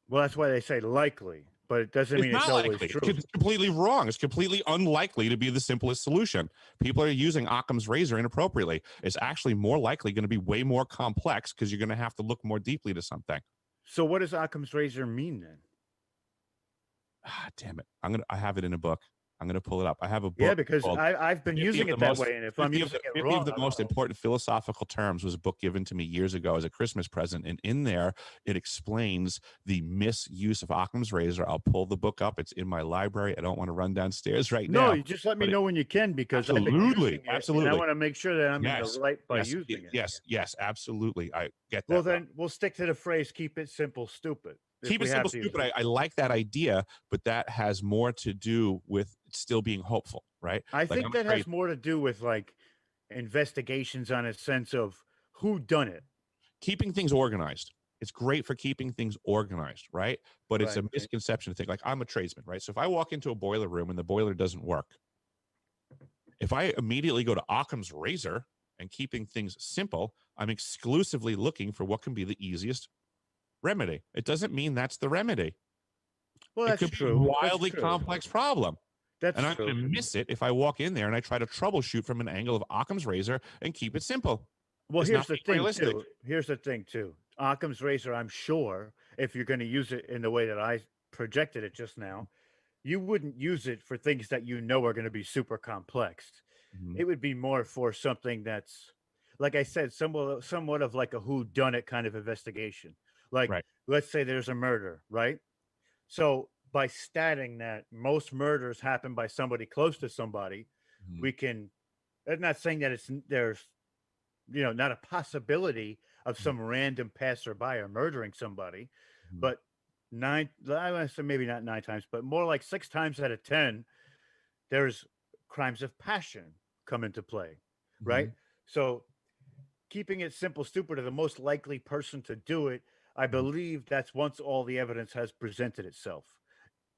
Well, that's why they say likely, but it doesn't mean it's always true. It's completely wrong. It's completely unlikely to be the simplest solution. People are using Occam's razor inappropriately. It's actually more likely going to be way more complex because you're going to have to look more deeply to something. So what does Occam's razor mean then? damn it. I have it in a book. I'm gonna pull it up. I have a Yeah, book because called I've been 50 using of the it that most way, and if I'm 50 of using the it 50 of wrong, the I don't most know. important philosophical terms was a book given to me years ago as a Christmas present. And in there, it explains the misuse of Occam's razor. I'll pull the book up. It's in my library. I don't want to run downstairs right No, now. you just let me But know when you can because I've been absolutely, using it, and I absolutely. want to make sure that I'm in the Yes. right by Yes. using it. Yes, absolutely. I get Well, that, Rob. then we'll stick to the phrase "keep it simple, stupid." If Keep it we have simple, to use stupid. it. I like that idea, but that has more to do with still being hopeful, right? I Like think I'm that afraid has more to do with like investigations on a sense of who done it. keeping things organized. It's great for keeping things organized, right? But it's a Right. misconception to think like I'm a tradesman, right? So if I walk into a boiler room and the boiler doesn't work, if I immediately go to Occam's razor and keeping things simple, I'm exclusively looking for what can be the easiest remedy. It doesn't mean that's the remedy. Well, It that's could be a true. That's wildly true. complex problem. That's And I'm true. going to miss it if I walk in there and I try to troubleshoot from an angle of Occam's razor and keep it simple. Well, It's here's not the being thing realistic. too. Here's the thing too. Occam's razor, I'm sure, if you're going to use it in the way that I projected it just now, you wouldn't use it for things that you know are going to be super complex. Mhm. It would be more for something that's, like I said, somewhat of like a who done it kind of investigation. Like, Right. let's say there's a murder, right? So by stating that most murders happen by somebody close to somebody, Mhm. we can. I'm not saying that there's not a possibility of Mhm. some random passerby or murdering somebody, Mhm. but I want to say maybe not 9 times, but more like 6 times out of 10, there's crimes of passion come into play, right? Mhm. So keeping it simple, stupid, are the most likely person to do it. I Mhm. believe that's once all the evidence has presented itself.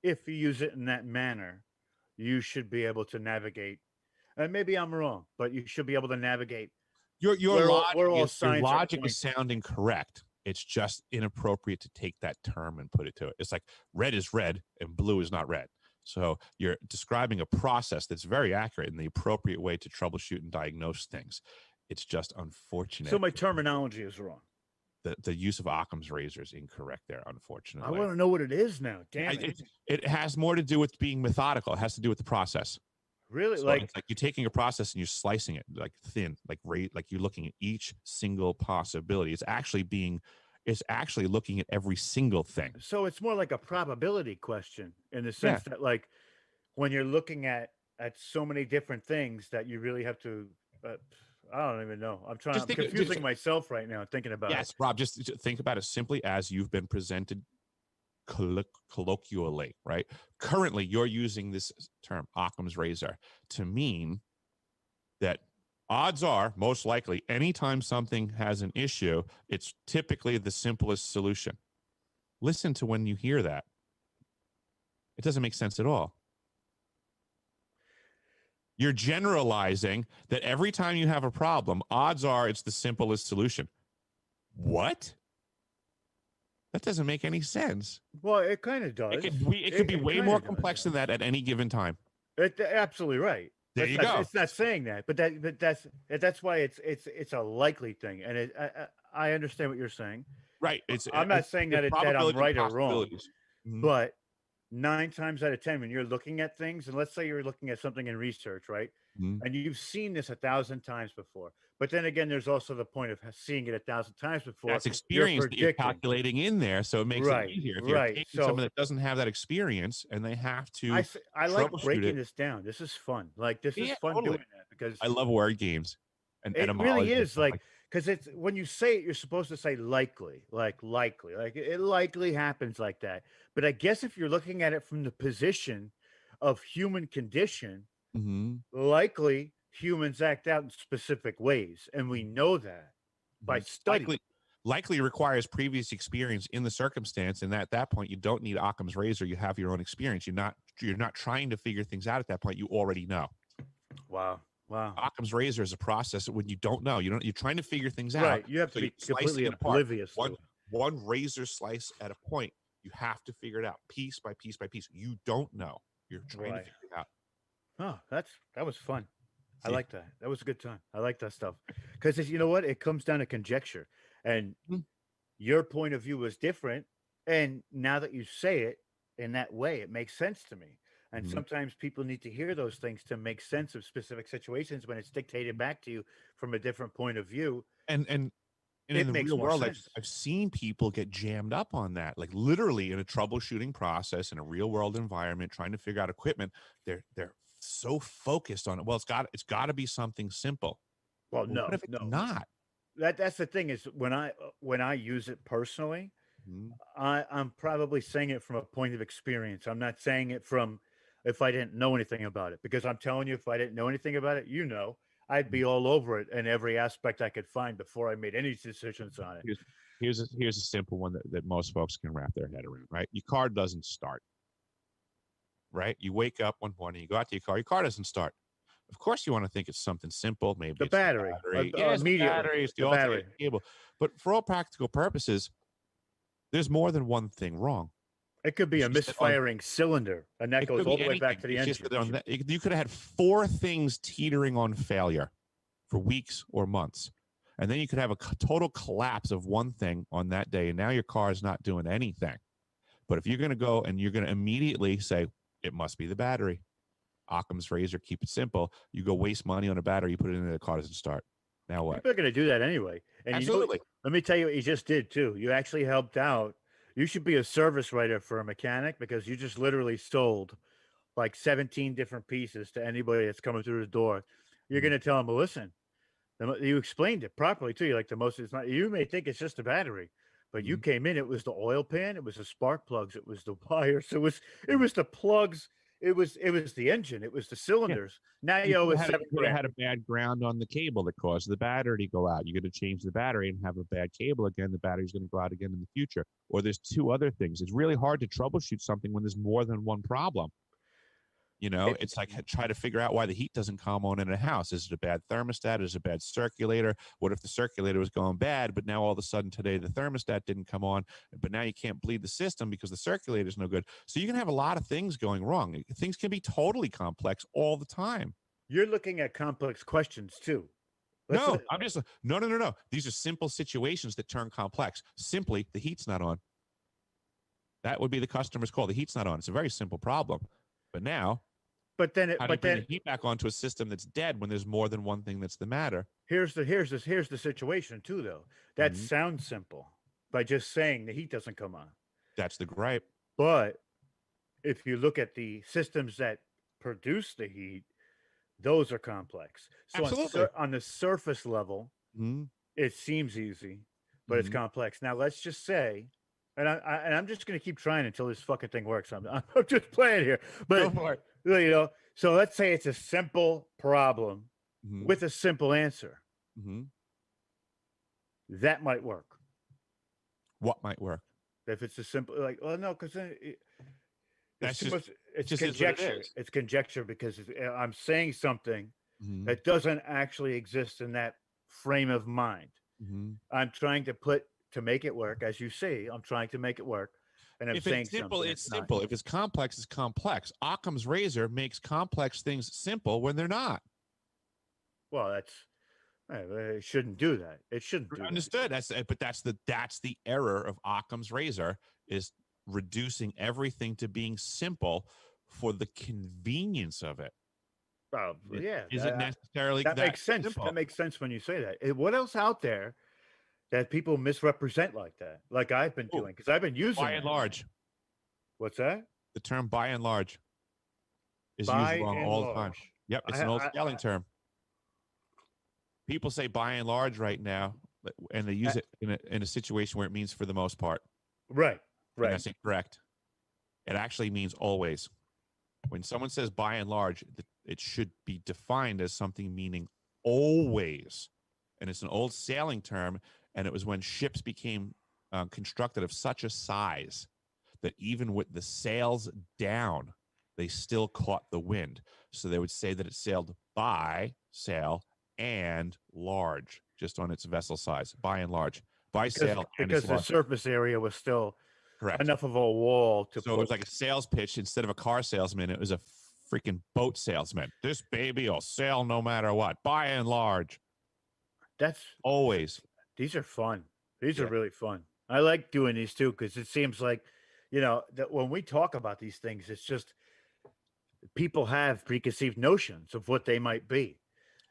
If you use it in that manner, you should be able to navigate. And maybe I'm wrong, but you should be able to navigate Your where logic all is your signs are logic is pointing. sounding correct. It's just inappropriate to take that term and put it to it. It's like red is red and blue is not red. So you're describing a process that's very accurate in the appropriate way to troubleshoot and diagnose things. It's just So unfortunate my terminology is wrong. that the use of Occam's razor is incorrect there, I unfortunately. want to know what it is now. I- Damn it. it has more to do with being methodical. It has to do with the process. Really? So Like, it's like you're taking a process and you're slicing it like thin, like you're looking at each single possibility. It's actually looking at every single thing. so it's more like a probability question in the Yeah. sense that, like, when you're looking at so many different things that you really have to, uh, I don't even know. Just I'm think, just, confusing myself right now thinking about it. yes, Rob, just think about it simply as you've been presented colloquially, right? Currently, you're using this term, Occam's razor, to mean that odds are, most likely, anytime something has an issue, it's typically the simplest solution. Listen to when you hear that. It doesn't make sense at all. You're generalizing that every time you have a problem, odds are it's the simplest solution. What? That doesn't make any sense. Well, it kind of does. It could be It way kind more of does. complex than that at any given time. Absolutely right. There you go. It's not saying that, but that's why it's a likely thing, and I understand what you're saying. Right. It's I'm not saying the that I'm probability and right or wrong, possibilities. Mhm. but 9 times out of 10, when you're looking at things, and let's say you're looking at something in research, right? Mhm. And you've seen this 1,000 times before, but then again, there's also the point of seeing it 1,000 times before. That's You're experience that you're predicting, calculating in there, so it makes it right? easier. If you're Right. taking So someone that doesn't have that experience and they have to I like troubleshoot breaking it, this down. This is fun. Like this is yeah, fun totally. doing that because I love word games and it really etymology and is stuff like like because it's when you say it, you're supposed to say likely, like it likely happens like that. But I guess if you're looking at it from the position of human condition, that. Mhm. likely humans act out in specific ways, and we know that by Mhm. study. Likely requires previous experience in the circumstance, and at that point, you don't need Occam's razor. You have your own experience. You're not trying to figure things out at that point. You already know. Wow, wow. Occam's razor is a process when you don't know. You're trying to figure things out, Right, you have to so you're be slicing completely it apart. oblivious to One it. one razor slice at a point. You have to figure it out piece by piece by piece. You don't know. You're trying to Right. figure it out. Oh, that was fun. I Yeah. like that. That was a good time. I like that stuff because you know what? It comes down to conjecture, and Mm. your point of view was different. And now that you say it, in that way. It makes sense to me. And Mhm. sometimes people need to hear those things to make sense of specific situations when it's dictated back to you from a different point of view. And in It the makes real more world, sense. I've seen people get jammed up on that, like literally in a troubleshooting process in a real world environment, trying to figure out equipment. They're so focused on it. Well, it's got to be something simple. Well, Well, what no, if it's no. not? That's the thing is when I use it personally, Mhm. I'm probably saying it from a point of experience. I'm not saying it from if I didn't know anything about it, because I'm telling you, if I didn't know anything about it, I'd be all over it in every aspect I could find before I made any decisions on it. Here's here's a simple one that most folks can wrap their head around. Right, your car doesn't start. Right, you wake up one morning, you go out to your car doesn't start. Of course, you want to think it's something simple. Maybe The it's the battery, battery. Yeah, it's the immediately, battery. It's the the alternating battery. cable. But for all practical purposes, there's more than one thing wrong. It could be It's a just that on misfiring cylinder, and that it goes could all be the way back anything. to the It's just engine. that on that you could have had four things teetering on failure for weeks or months, and then you could have a total collapse of one thing on that day, and now your car is not doing anything. But if you're going to go and you're going to immediately say it must be the battery, Occam's razor, keep it simple. You go waste money on a battery, you put it in there, the car doesn't start. Now what? People are going to do that anyway. And Absolutely. let me tell you what you just did too. You actually helped out. You should be a service writer for a mechanic, because you just literally sold like 17 different pieces to anybody that's coming through the door. You're going Mhm. to tell them, well, listen, you explained it properly too. You like the most, it's not, you may think it's just a battery, but you Mhm. came in, it was the oil pan, it was the spark plugs, it was the wires, it was the plugs, it was the engine, it was the Yeah. cylinders. Now you owe us You seven could have grand. had a bad ground on the cable that caused the battery to go out. You're going to change the battery and have a bad cable again. The battery's going to go out again in the future. Or there's two other things. It's really hard to troubleshoot something when there's more than one problem. It, It's like try to figure out why the heat doesn't come on in a house. Is it a bad thermostat? Is it a bad circulator? What if the circulator was going bad, but now all of a sudden today the thermostat didn't come on, but now you can't bleed the system because the circulator is no good. So you can have a lot of things going wrong. Things can be totally complex all the time. you're looking at complex questions too. Let's No, I'm just no. These are simple situations that turn complex. Simply, the heat's not on. That would be the customer's call. The heat's not on. It's a very simple problem. But now, how do you but bring then the heat back onto a system that's dead when there's more than one thing that's the matter? here's the situation too though. That Mhm. sounds simple by just saying the heat doesn't come on. That's the gripe. But if you look at the systems that produce the heat, those are complex. So Absolutely. on the surface level, Mhm. it seems easy, but it's Mhm. complex. Now let's just say, and I'm just going to keep trying until this fucking thing works. I'm just playing here, Go but for it. so let's say it's a simple problem Mhm. with a simple answer. Mhm. That might work What might work? if it's a simple like. Oh no, because it's That's too just much. it It's just is what it conjecture. is. It's conjecture because I'm saying something Mhm. that doesn't actually exist in that frame of mind. Mhm. I'm trying to make it work, as you see. I'm trying to make it work, and I'm If it's saying simple, something it's that's not. simple. If it's complex, it's complex. Occam's razor makes complex things simple when they're not. Well, it shouldn't do that. It shouldn't do that. Understood. But that's the error of Occam's razor is reducing everything to being simple for the convenience of it. It Yeah, isn't necessarily that that makes sense. That simple. makes sense when you say that. What else out there that people misrepresent like that? Like I've been Oh, doing, because I've been by using and that. large, What's that? the term by and large is used By wrong and all the time. large. Yep, it's an old scaling term. People say by and large right now, and they use I it in a situation where it means for the most part, right, and right. that's incorrect. It actually means always. When someone says by and large, it should be defined as something meaning always. And it's an old sailing term. And it was when ships became constructed of such a size that even with the sails down, they still caught the wind. So they would say that it sailed by sail and large, just on its vessel size, by and large, by sail and its Because the large. surface area was still Correct. enough of a wall to So it put. was like a sales pitch instead of a car salesman. It was a freaking boat salesman. This baby will sail no matter what, by and large, That's always. these are fun. These are Yeah. really fun. I like doing these too because it seems like that when we talk about these things, it's just people have preconceived notions of what they might be.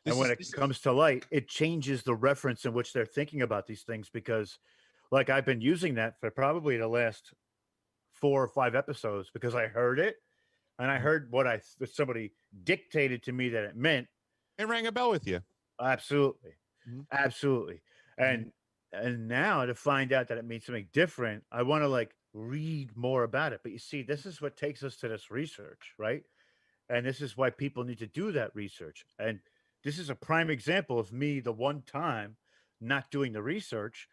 And This when is it this is comes to light, it changes the reference in which they're thinking about these things because, like, I've been using that for probably the last 4 or 5 episodes because I heard it and I Mhm. heard what somebody dictated to me that it meant. It rang a bell with you. Absolutely, Mhm, absolutely. mhm. And now to find out that it means something different, I want to like read more about it. But you see, this is what takes us to this research, right? And this is why people need to do that research. And this is a prime example of me the one time not doing the research.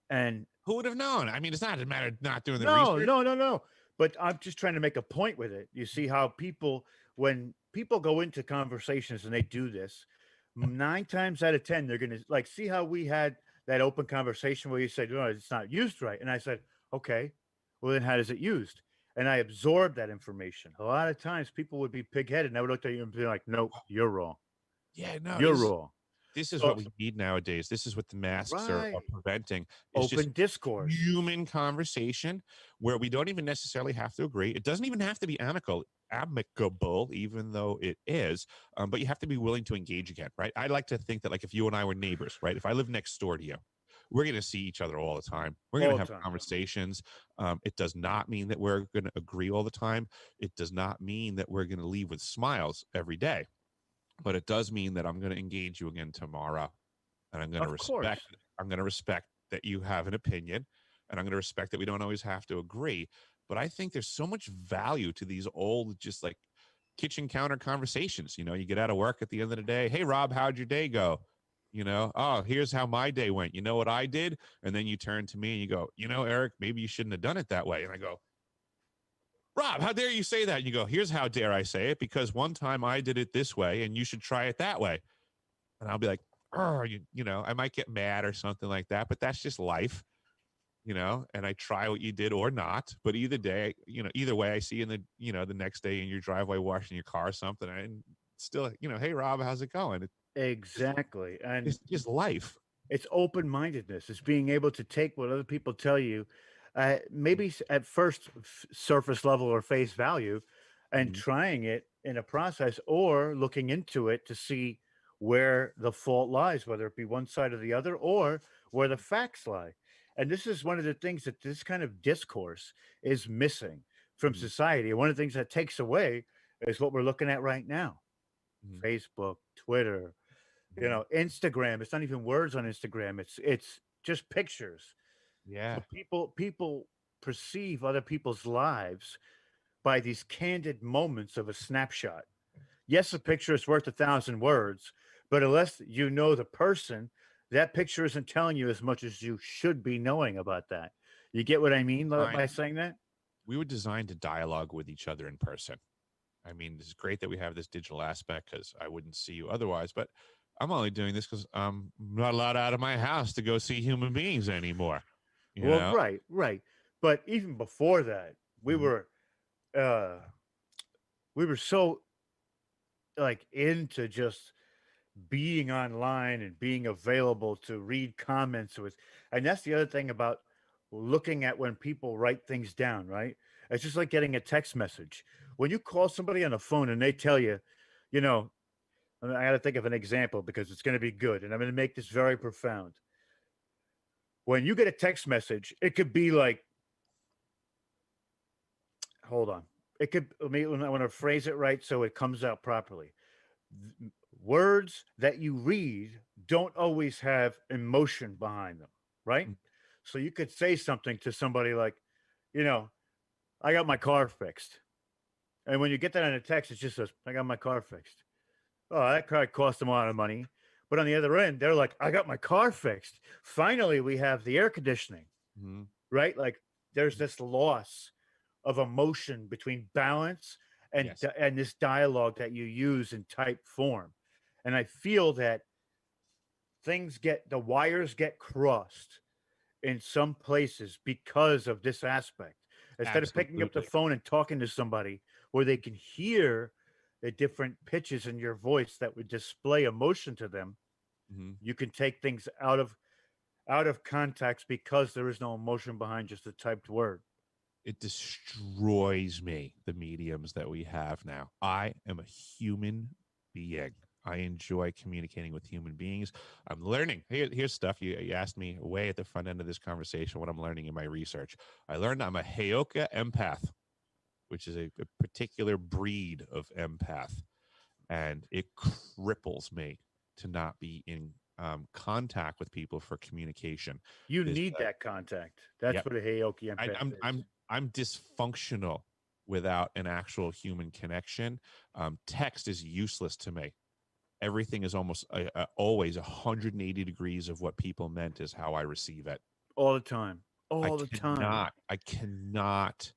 And Who would have known? I mean, it's not a matter of not doing the no, research. no, no, no. But I'm just trying to make a point with it. You see how when people go into conversations and they do this, 9 times out of 10, they're going to like see how we had that open conversation where you said, no, it's not used right. And I said, okay, well, then how is it used? And I absorbed that information. A lot of times people would be pigheaded and I would look at you and be like, nope, you're wrong. Yeah, no, You're wrong. this is So, what we need nowadays. This is what the masks are right. preventing is just Open discourse. human conversation where we don't even necessarily have to agree. It doesn't even have to be amicable, even though it is. But you have to be willing to engage again, right? I like to think that like if you and I were neighbors, right? If I live next door to you, we're going to see each other all the time. We're going to All the have time. conversations. It does not mean that we're going to agree all the time. It does not mean that we're going to leave with smiles every day, but it does mean that I'm going to engage you again tomorrow, and Of course. I'm going to respect that you have an opinion, and I'm going to respect that we don't always have to agree. But I think there's so much value to these old, just like kitchen counter conversations. You get out of work at the end of the day. Hey, Rob, how'd your day go? Oh, here's how my day went. You know what I did? And then you turn to me and you go, Eric, maybe you shouldn't have done it that way. And I go, Rob, how dare you say that? And you go, here's how dare I say it, because one time I did it this way and you should try it that way. And I'll be like, oh, I might get mad or something like that, but that's just life, and I try what you did or not. But either way, I see you in the next day in your driveway washing your car or something. And still, hey, Rob, how's it going? Just, Exactly. And it's just life. it's open-mindedness. It's being able to take what other people tell you, maybe at first surface level or face value, and Mhm. trying it in a process or looking into it to see where the fault lies, whether it be one side or the other, or where the facts lie. And this is one of the things that this kind of discourse is missing from Mhm. society. And one of the things that takes away is what we're looking at right now. Mhm. Facebook, Twitter, Mhm. Instagram. It's not even words on Instagram. It's just pictures. Yeah. So people perceive other people's lives by these candid moments of a snapshot. Yes, a picture is worth 1,000 words, but unless you know the person, that picture isn't telling you as much as you should be knowing about that. You get what I mean Fine. by saying that? We were designed to dialogue with each other in person. I mean, it's great that we have this digital aspect because I wouldn't see you otherwise. But I'm only doing this because I'm not allowed out of my house to go see human beings anymore. You Well, know? right, right. But even before that, we Mhm. were uh we were so like into just being online and being available to read comments with. And that's the other thing about looking at when people write things down, right? It's just like getting a text message. When you call somebody on the phone and they tell you, you know, I got to think of an example because it's going to be good and I'm going to make this very profound. When you get a text message, it could be like, hold on. It could, I want to phrase it right so it comes out properly. Words that you read don't always have emotion behind them, right? Mm. So you could say something to somebody like, you know, I got my car fixed. And when you get that in a text, it just says, I got my car fixed. Oh, that car cost them a lot of money. But on the other end, they're like, I got my car fixed. Finally, we have the air conditioning, Mhm. right? Like there's this loss of emotion between balance Yes. and this dialogue that you use in type form. And I feel that the wires get crossed in some places because of this aspect. Instead of picking up the Absolutely. phone and talking to somebody where they can hear the different pitches in your voice that would display emotion to them, Mhm. you can take things out of context because there is no emotion behind just a typed word. it destroys me, the mediums that we have now. I am a human being. I enjoy communicating with human beings. I'm learning. Here's stuff. You asked me way at the front end of this conversation what I'm learning in my research. I learned I'm a Heyoka empath, which is a particular breed of empath. And it cripples me to not be in contact with people for communication. You This, need that contact. That's yep, what a Heyoki I, empath I'm is. I'm I'm dysfunctional without an actual human connection. Text is useless to me. Everything is almost always 180 degrees of what people meant is how I receive it. All the time. All the time. I cannot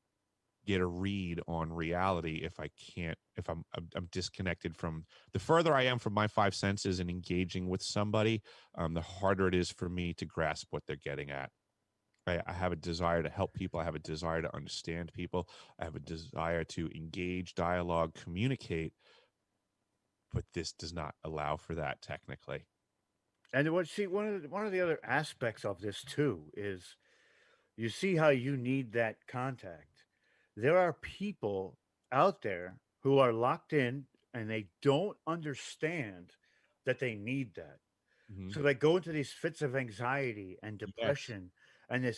get a read on reality if I can't, if I'm disconnected from, the further I am from my five senses and engaging with somebody, the harder it is for me to grasp what they're getting at. I have a desire to help people. I have a desire to understand people. I have a desire to engage, dialogue, communicate, but this does not allow for that technically. And what see one of the other aspects of this too is you see how you need that contact. There are people out there who are locked in and they don't understand that they need that. Mm-hmm. So they go into these fits of anxiety and Yes. depression and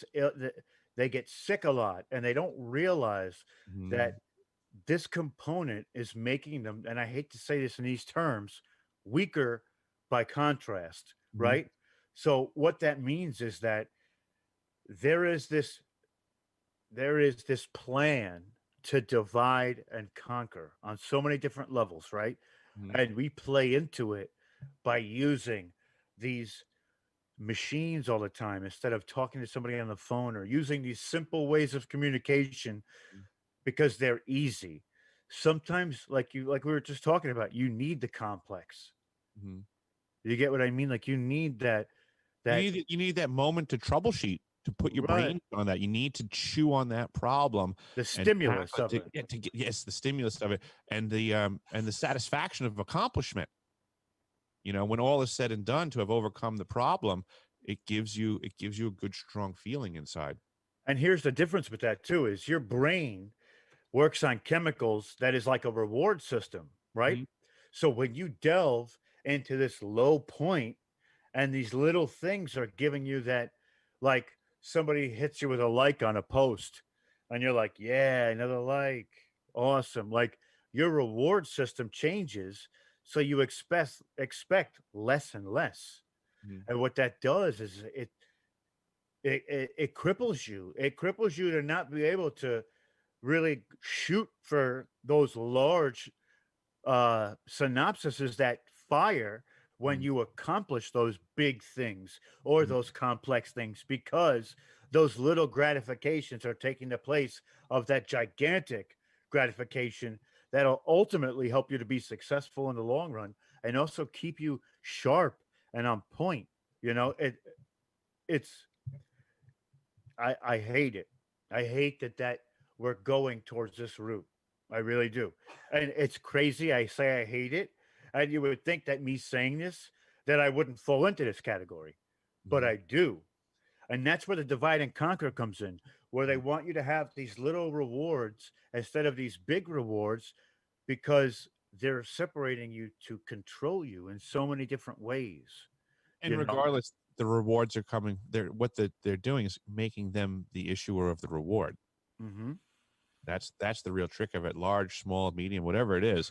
they get sick a lot and they don't realize Mm-hmm. that this component is making them, and I hate to say this in these terms, weaker by contrast, Mm-hmm. right? So what that means is that there is this there is this plan to divide and conquer on so many different levels, right? Mm-hmm. And we play into it by using these machines all the time instead of talking to somebody on the phone or using these simple ways of communication because they're easy. Sometimes, like we were just talking about, you need the complex. Mm-hmm. You get what I mean? Like you need that You need that moment to troubleshoot, to put your right, brain on that. You need to chew on that problem the and stimulus tackle it of it. to get, yes, the stimulus of it and the satisfaction of accomplishment. You know, when all is said and done, to have overcome the problem, it gives you a good strong feeling inside. And here's the difference with that too: is your brain works on chemicals that is like a reward system, right? Mm-hmm. So when you delve into this low point and these little things are giving you that, like somebody hits you with a like on a post and you're like, yeah, another like, awesome. Like your reward system changes. So you expect less and less. Mm-hmm. And what that does is it cripples you. It cripples you to not be able to really shoot for those large synopsises that fire when Mm-hmm. you accomplish those big things or those complex things because those little gratifications are taking the place of that gigantic gratification that'll ultimately help you to be successful in the long run and also keep you sharp and on point. You know, it's I hate it. I hate that we're going towards this route. I really do. And it's crazy. I say I hate it. And you would think that me saying this, that I wouldn't fall into this category, but Mm-hmm. I do. And that's where the divide and conquer comes in, where they want you to have these little rewards instead of these big rewards because they're separating you to control you in so many different ways. And You know, regardless, the rewards are coming. They're doing is making them the issuer of the reward. hmm That's the real trick of it. Large, small, medium, whatever it is,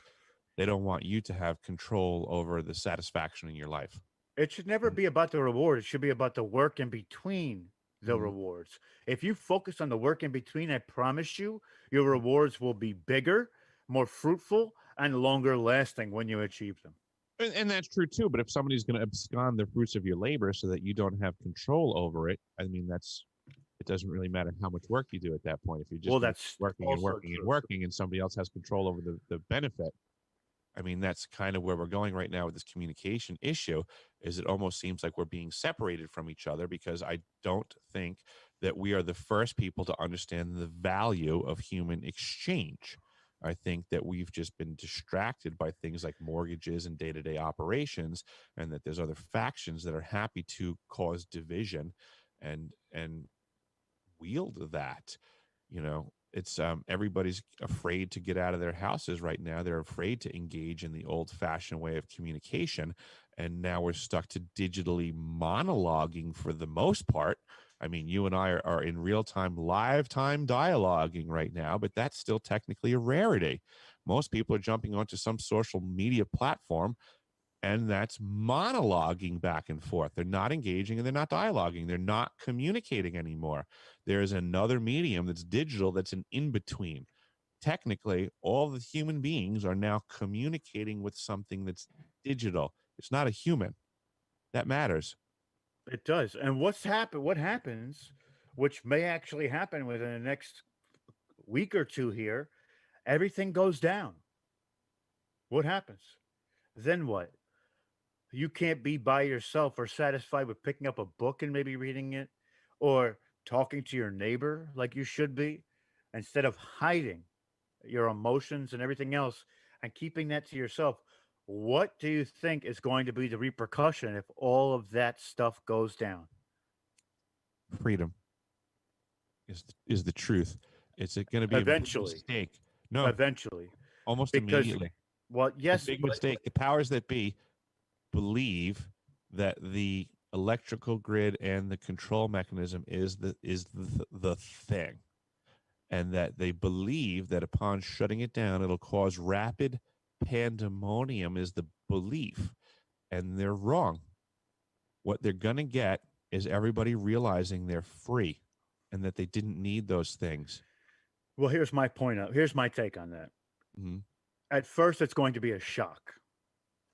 they don't want you to have control over the satisfaction in your life. it should never be about the reward. It should be about the work in between the Mm-hmm. rewards. If you focus on the work in between, I promise you, your rewards will be bigger, more fruitful, and longer lasting when you achieve them. And that's true too. But if somebody's going to abscond the fruits of your labor so that you don't have control over it, I mean, it doesn't really matter how much work you do at that point. If you're Well, just going to that's keep working and also working and true. working, and somebody else has control over the benefit. I mean, that's kind of where we're going right now with this communication issue. Is it almost seems like we're being separated from each other because I don't think that we are the first people to understand the value of human exchange. I think that we've just been distracted by things like mortgages and day-to-day operations, and that there's other factions that are happy to cause division and wield that. It's everybody's afraid to get out of their houses right now. They're afraid to engage in the old-fashioned way of communication, and now we're stuck to digitally monologuing for the most part. I mean, you and I are in real time, live time dialoguing right now, but that's still technically a rarity. Most people are jumping onto some social media platform, and that's monologuing back and forth. They're not engaging and they're not dialoguing. They're not communicating anymore. There's another medium that's digital that's an in between. Technically, all the human beings are now communicating with something that's digital. It's not a human. That matters. It does. And what happens, which may actually happen within the next week or two here, everything goes down. What happens? Then what? You can't be by yourself or satisfied with picking up a book and maybe reading it or talking to your neighbor like you should be instead of hiding your emotions and everything else and keeping that to yourself. What do you think is going to be the repercussion if all of that stuff goes down? Freedom is the truth. It's going to be a big Eventually, mistake. No, eventually, almost because, immediately. well, A yes, big but mistake. The powers that be believe that the electrical grid and the control mechanism is the thing, and that they believe that upon shutting it down it'll cause rapid pandemonium is the belief, and they're wrong. What they're going to get is everybody realizing they're free and that they didn't need those things. well, here's my point. Here's my take on that. Mm-hmm. At first, it's going to be a shock.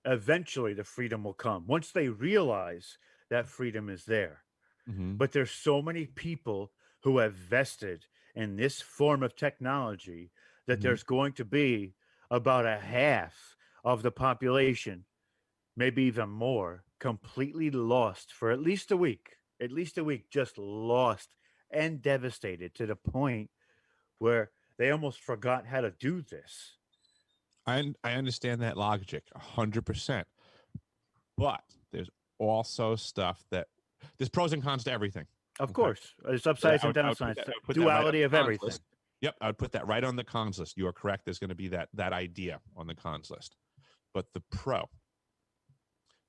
Eventually, the freedom will come once they realize that freedom is there. Mm-hmm. But there's so many people who have vested in this form of technology that Mm-hmm. there's going to be about a half of the population, maybe even more, completely lost for at least a week, just lost and devastated to the point where they almost forgot how to do this. I understand that logic 100%, but there's also stuff that there's pros and cons to everything. Of Okay. course, it's So upsides and downsides, I would put that right on duality of the cons everything. list. Yep, I would put that right on the cons list. You are correct. There's going to be that idea on the cons list. But the pro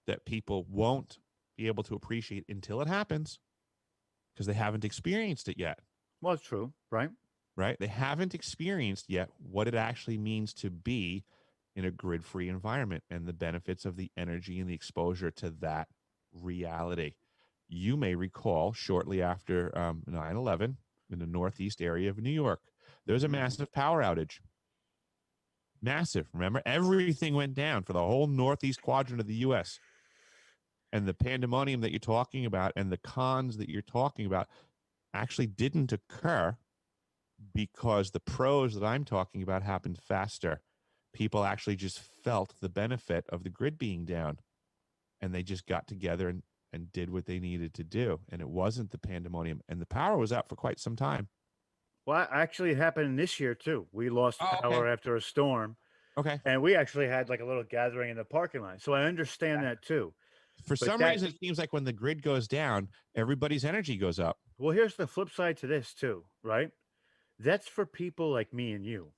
that people won't be able to appreciate until it happens because they haven't experienced it yet, Well, it's true, right? right? They haven't experienced yet what it actually means to be in a grid-free environment and the benefits of the energy and the exposure to that reality. You may recall shortly after 9/11 in the northeast area of New York, there was a Mhm. massive power outage. Massive. Remember, everything went down for the whole northeast quadrant of the U.S. And the pandemonium that you're talking about and the cons that you're talking about actually didn't occur because the pros that I'm talking about happened faster. People actually just felt the benefit of the grid being down, and they just got together and did what they needed to do. And it wasn't the pandemonium, and the power was out for quite some time. Well, actually, it happened this year too. We lost Oh, okay. power after a storm, Okay. and we actually had like a little gathering in the parking lot. So I understand that too. For But some that, reason, it seems like when the grid goes down, everybody's energy goes up. well, here's the flip side to this too, right? That's for people like me and you.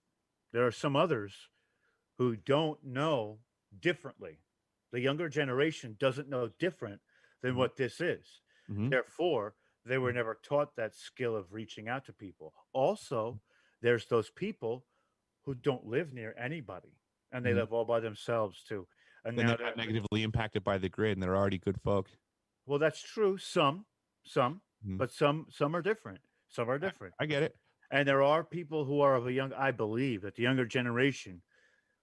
There are some others who don't know differently. The younger generation doesn't know different than Mm-hmm. what this is. Mm-hmm. Therefore, they were never taught that skill of reaching out to people. Also, there's those people who don't live near anybody and they Mm-hmm. live all by themselves too. And Then now they're not negatively impacted by the grid, and they're already good folk. well, that's true. Some, Mhm. but some are different. Some are I, different. I get it. And there are people who are of a young, I believe that the younger generation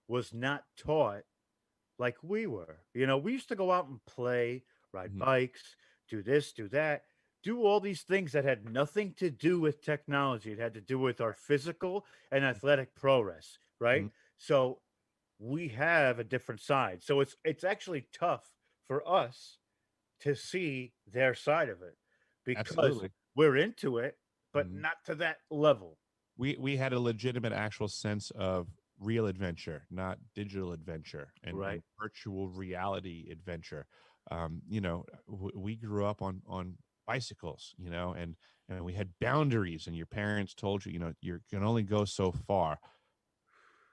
was not taught like we were. We used to go out and play, ride Mhm. bikes, do this, do that, do all these things that had nothing to do with technology. It had to do with our physical and athletic progress, right? Mhm. So we have a different side. So it's actually tough for us to see their side of it because Absolutely. we're into it, but Mhm. not to that level. We had a legitimate actual sense of real adventure, not digital adventure and Right. virtual reality adventure. We grew up on bicycles, and we had boundaries, and your parents told you, you can only go so far.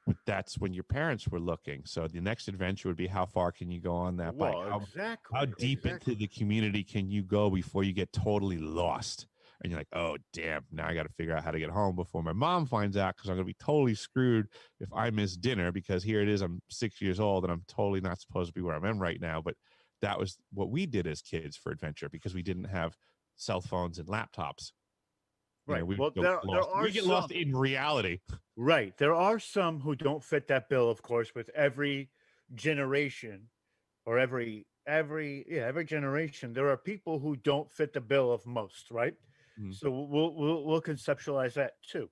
But that's when your parents were looking. So the next adventure would be, how far can you go on that bike? Well, How exactly, deep into exactly. the community can you go before you get totally lost? And you're like, oh damn, now I got to figure out how to get home before my mom finds out, because I'm going to be totally screwed if I miss dinner, because here it is, I'm 6 years old and I'm totally not supposed to be where I'm at right now. But that was what we did as kids for adventure, because we didn't have cell phones and laptops. Right. We Well, get there lost. are We get lost some. in reality. Right. There are some who don't fit that bill, of course, with every generation or every generation. There are people who don't fit the bill of most, right? Mhm. So we'll conceptualize that too.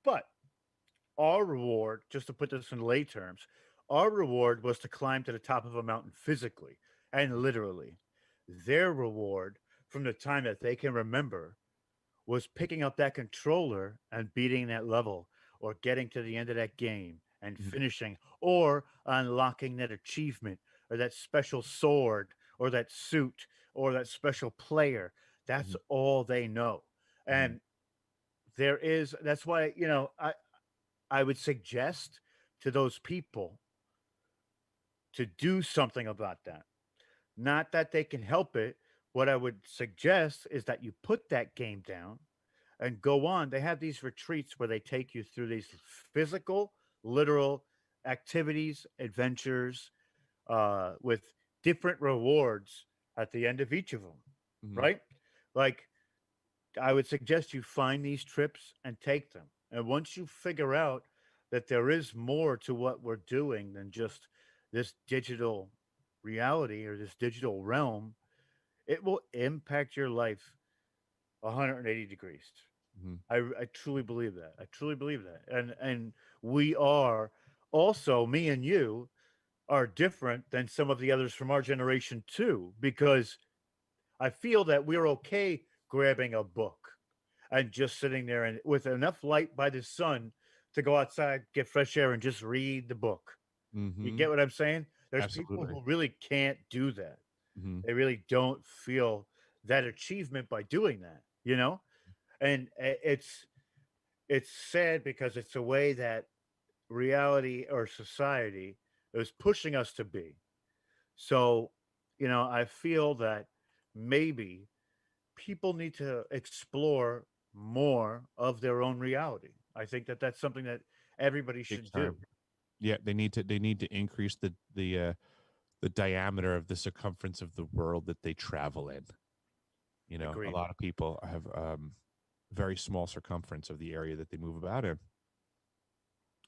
But our reward, just to put this in lay terms, our reward was to climb to the top of a mountain physically and literally. Their reward from the time that they can remember was picking up that controller and beating that level or getting to the end of that game and Mhm. finishing or unlocking that achievement or that special sword or that suit or that special player. That's Mhm. all they know. Mhm. And that's why, I would suggest to those people to do something about that. Not that they can help it. What I would suggest is that you put that game down and go on. They have these retreats where they take you through these physical, literal activities, adventures, with different rewards at the end of each of them, Mhm. right? Like, I would suggest you find these trips and take them. And once you figure out that there is more to what we're doing than just this digital reality or this digital realm, it will impact your life 180 degrees. Mhm. I truly believe that. I truly believe that. And we are also, me and you are different than some of the others from our generation too, because I feel that we're okay grabbing a book and just sitting there and with enough light by the sun to go outside, get fresh air, and just read the book. You Mhm. get what I'm saying? There's people Absolutely. who really can't do that. Mhm. They really don't feel that achievement by doing that, And it's sad because it's a way that reality or society is pushing us to be. So, I feel that maybe people need to explore more of their own reality. I think that that's something that everybody Big should do. time. Yeah, they need to increase the diameter of the circumference of the world that they travel in. A Agreed. lot of people have very small circumference of the area that they move about in.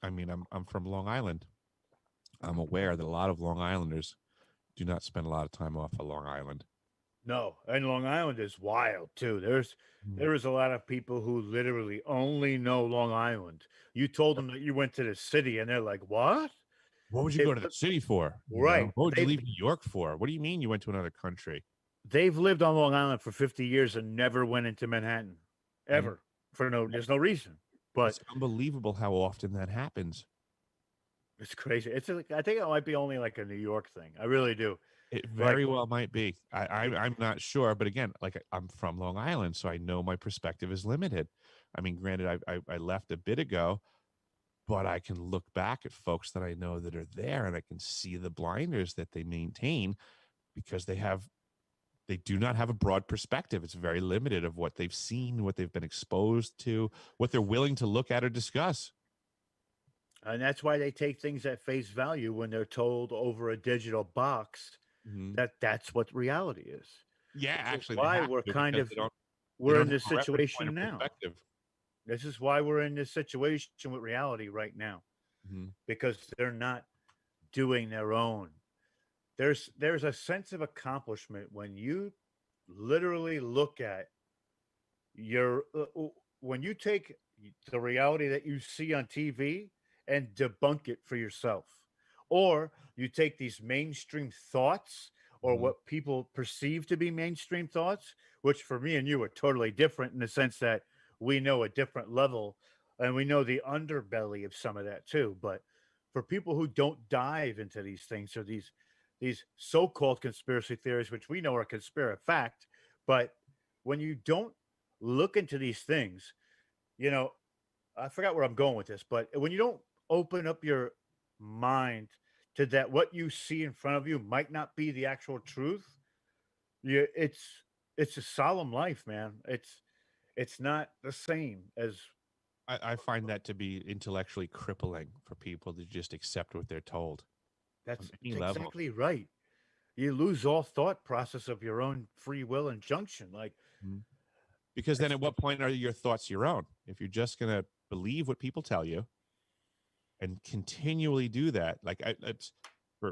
I mean, I'm from Long Island. I'm aware that a lot of Long Islanders do not spend a lot of time off of Long Island. No, and Long Island is wild too. Mm. There is a lot of people who literally only know Long Island. You told them that you went to the city, and they're like, "What?" What would you They, go to the city for? right? What would you leave New York for? What do you mean you went to another country? They've lived on Long Island for 50 years and never went into Manhattan, And ever for no. There's no reason, but it's unbelievable how often that happens. it's crazy. I think it might be only like a New York thing. I really do. It Like very well might be. I'm not sure, but again, like I'm from Long Island, so I know my perspective is limited. I mean, granted, I left a bit ago, but I can look back at folks that I know that are there, and I can see the blinders that they maintain, because they do not have a broad perspective. It's very limited of what they've seen, what they've been exposed to, what they're willing to look at or discuss. And that's why they take things at face value when they're told over a digital box Mhm. that that's what reality is. Yeah, This is actually, they why have to, because they we're don't in have this a reference point situation of now. perspective. This is why we're in this situation with reality right now Mhm. because they're not doing their own. There's a sense of accomplishment when you literally look at your when you take the reality that you see on TV and debunk it for yourself, or you take these mainstream thoughts or Mhm. what people perceive to be mainstream thoughts, which for me and you are totally different in the sense that we know a different level and we know the underbelly of some of that too. But for people who don't dive into these things or these so-called conspiracy theories, which we know are conspiracy fact, But when you don't look into these things, you know, I forgot where I'm going with this, but when you don't open up your mind to that, what you see in front of you might not be the actual truth. You, it's a solemn life, man. It's not the same as I find that to be intellectually crippling for people to just accept what they're told on that's any level. exactly right. You lose all thought process of your own free will and junction. Like, Mhm. Because then it's, at what point are your thoughts your own? If you're just going to believe what people tell you and continually do that, like it's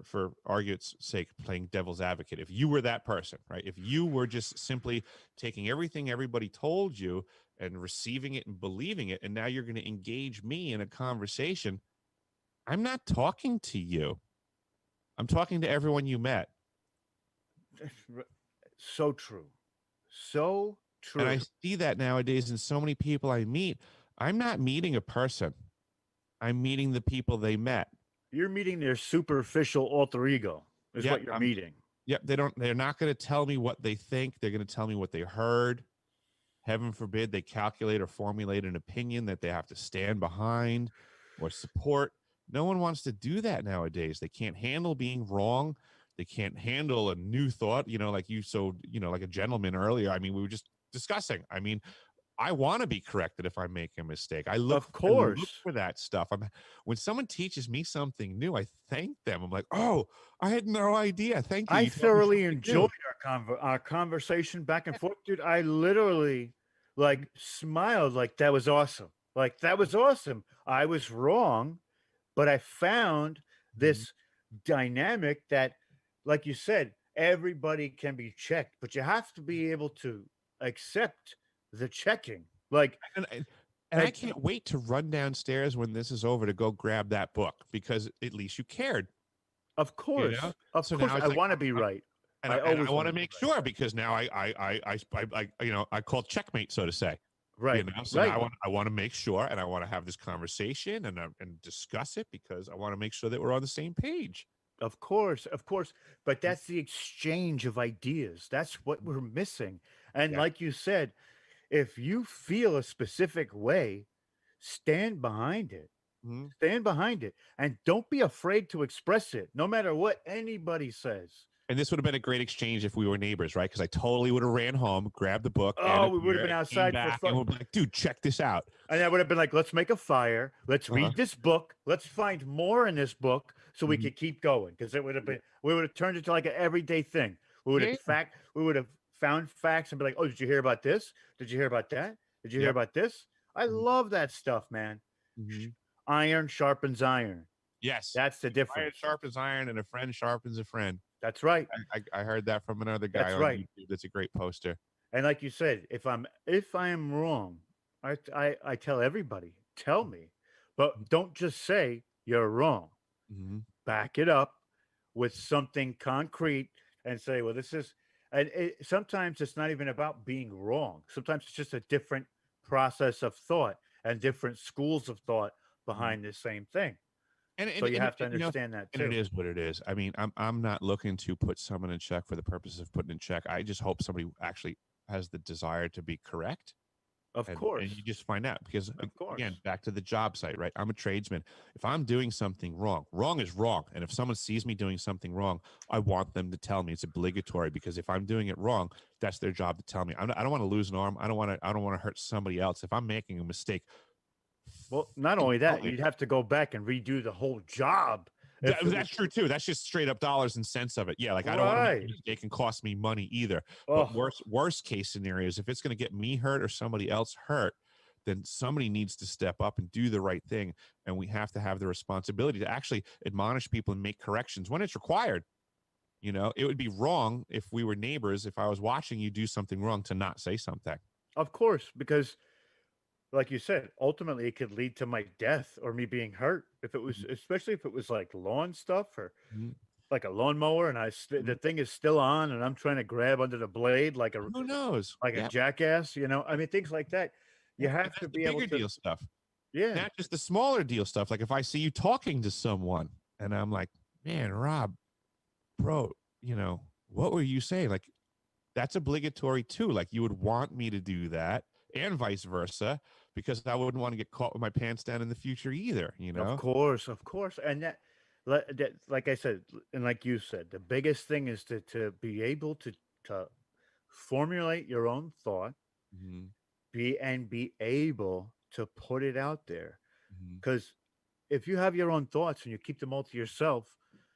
for argument's sake, playing devil's advocate. If you were that person, right? If you were just simply taking everything everybody told you and receiving it and believing it, and now you're going to engage me in a conversation, I'm not talking to you. I'm talking to everyone you met. so true. So And I true. see that nowadays in so many people I meet. I'm not meeting a person. I'm meeting the people they met. You're meeting their superficial alter ego, is Yep. what you're meeting. Yep. They're not going to tell me what they think. They're going to tell me what they heard. Heaven forbid they calculate or formulate an opinion that they have to stand behind or support. No one wants to do that nowadays. They can't handle being wrong. They can't handle a new thought, like like a gentleman earlier. I mean, we were just discussing. I mean, I want to be corrected if I make a mistake. Of I look course. for that stuff. When someone teaches me something new, I thank them. I'm like, oh, I had no idea. Thank you. I You taught me thoroughly something new. enjoyed our conversation back and forth, dude. I literally like smiled like that was awesome. Like that was awesome. I was wrong, but I found Mhm. this dynamic that, like you said, everybody can be checked, but you have to be able to accept the checking. Like, And, and and I and can't wait to run downstairs when this is over to go grab that book because at least you cared, of So course, now I it's like want to be right. I and I always want want to to be make sure because now I called checkmate, so to say. right. So now Right, I want to make sure, and I want to have this conversation and discuss it because I want to make sure that we're on the same page. of course. But that's the exchange of ideas. That's what we're missing. And Yeah. like you said, if you feel a specific way, stand behind it. Mhm. Stand behind it and don't be afraid to express it, no matter what anybody says. And this would have been a great exchange if we were neighbors, right? Because I totally would have ran home, grabbed the book and Oh, a we would have beer, been and came outside for back, fun. and we'd be like, "Dude, check this out." And I would have been like, let's make a fire. Let's Uh-huh. read this book. Let's find more in this book so we Mhm. could keep going. Because it would have been, we would have turned it to like an everyday thing. Yeah. We would have found facts and be like, oh, did you hear about this? Did you hear about that? Did you hear Yep. about this? I Mhm. love that stuff, man. Mhm. Iron sharpens iron. Yes. That's the Iron difference. sharpens iron, and a friend sharpens a friend. That's right. I heard that from another guy That's on right. YouTube. That's a great poster. And like you said, if I am wrong, I tell everybody, tell me, but don't just say you're wrong. Mhm. Back it up with something concrete and say, well, this is, and sometimes it's not even about being wrong. Sometimes it's just a different process of thought and different schools of thought Mhm. behind the same thing. And So and you and, have to and, you know, understand that and it too. is what it is. I mean, I'm not looking to put someone in check for the purpose of putting in check. I just hope somebody actually has the desire to be correct. Of And you course. just find out because Of again, course. back to the job site, right? I'm a tradesman. If I'm doing something wrong, wrong is wrong. And if someone sees me doing something wrong, I want them to tell me. It's obligatory because if I'm doing it wrong, that's their job to tell me. I don't want to lose an arm. I don't want to hurt somebody else. If I'm making a mistake, Well, not fucking only tell that, me. you'd have to go back and redo the whole job if it was That's true too. That's just straight up dollars and cents of it. Yeah, like I don't want to make a right. mistake and cost me money either. But Oh, worst case scenarios, if it's going to get me hurt or somebody else hurt, then somebody needs to step up and do the right thing. And we have to have the responsibility to actually admonish people and make corrections when it's required. It would be wrong if we were neighbors, if I was watching you do something wrong to not say something. of course, because like you said, ultimately it could lead to my death or me being hurt if it was, especially if it was like lawn stuff or Mhm. like a lawnmower and the Mhm. thing is still on and I'm trying to grab under the blade Who knows? like a Yeah. jackass, I mean things like that. You Yep. And have to that's the be able bigger to deal stuff. yeah. Not just the smaller deal stuff. Like if I see you talking to someone and I'm like, man, Rob, bro, what were you saying? Like that's obligatory too. Like you would want me to do that and vice versa, because I wouldn't want to get caught with my pants down in the future either, you know? Of course, and like I said, and like you said, the biggest thing is to be able to formulate your own thought, Mm-hmm. be able to put it out there. Mm-hmm. Because if you have your own thoughts and you keep them all to yourself,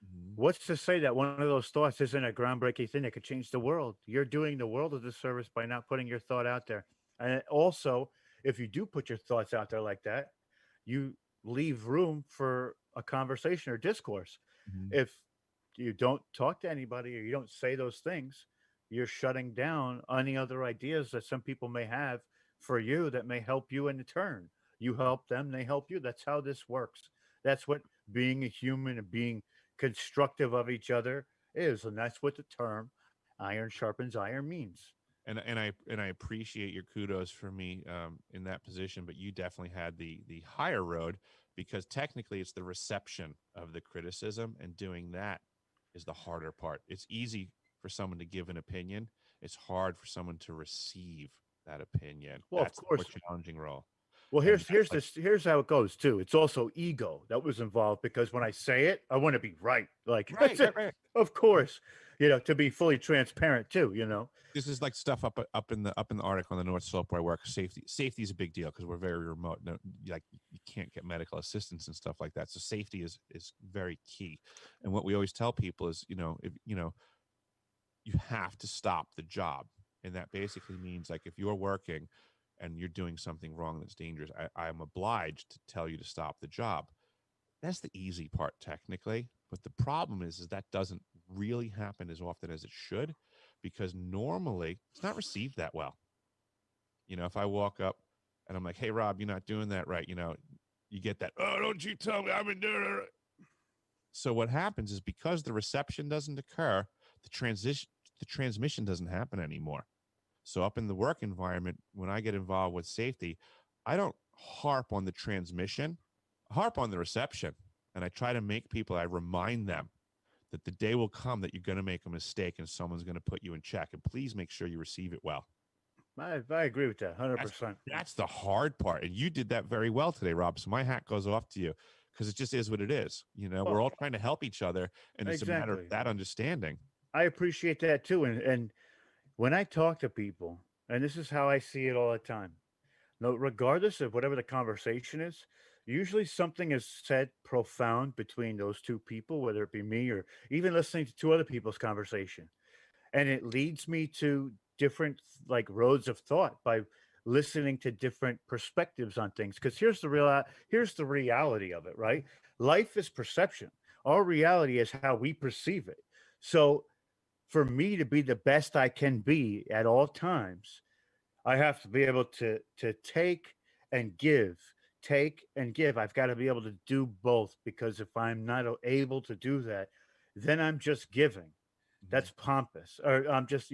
Mm-hmm. what's to say that one of those thoughts isn't a groundbreaking thing that could change the world? You're doing the world a disservice by not putting your thought out there. And also, if you do put your thoughts out there like that, you leave room for a conversation or discourse. Mm-hmm. If you don't talk to anybody or you don't say those things, you're shutting down any other ideas that some people may have for you that may help you in turn. You help them, they help you. That's how this works. That's what being a human and being constructive of each other is. And that's what the term iron sharpens iron means. And I appreciate your kudos for me in that position, but you definitely had the higher road, because technically it's the reception of the criticism, and doing that is the harder part. It's easy for someone to give an opinion. It's hard for someone to receive that opinion. Well, of That's the more course. challenging role. Well, And that's like, here's how it goes too. It's also ego that was involved because when I say it, I want to be right. Like right, right, right. of course, to be fully transparent too. This is like stuff up in the article on the North Slope where I work. Safety is a big deal because we're very remote. No, like you can't get medical assistance and stuff like that. So safety is very key. And what we always tell people is, if you have to stop the job, and that basically means, like, if you're working and you're doing something wrong that's dangerous, I'm obliged to tell you to stop the job. That's the easy part technically, but the problem is that doesn't really happen as often as it should, because normally it's not received that well. If I walk up and I'm like, "Hey Rob, you're not doing that right," you get that, "Oh, don't you tell me I've been doing it right." So what happens is, because the reception doesn't occur, the transmission doesn't happen anymore. So up in the work environment, when I get involved with safety, I don't harp on the transmission, I harp on the reception. And I try to make people, I remind them that the day will come that you're going to make a mistake and someone's going to put you in check. And please make sure you receive it well. I agree with that That's 100%. that's the hard part. And you did that very well today, Rob. So my hat goes off to you, because it just is what it is. We're Well, all trying to help each other. And it's a matter of exactly. that understanding. I appreciate that too. And when I talk to people, and this is how I see it all the time. No, regardless of whatever the conversation is, usually something is said profound between those two people, whether it be me or even listening to two other people's conversation. And it leads me to different like roads of thought by listening to different perspectives on things. Because here's the reality of it, right? Life is perception. Our reality is how we perceive it. So for me to be the best I can be at all times, I have to be able to and give, take and give. I've got to be able to do both, because if I'm not able to do that, then I'm just giving. Mhm. That's pompous. Or I'm just,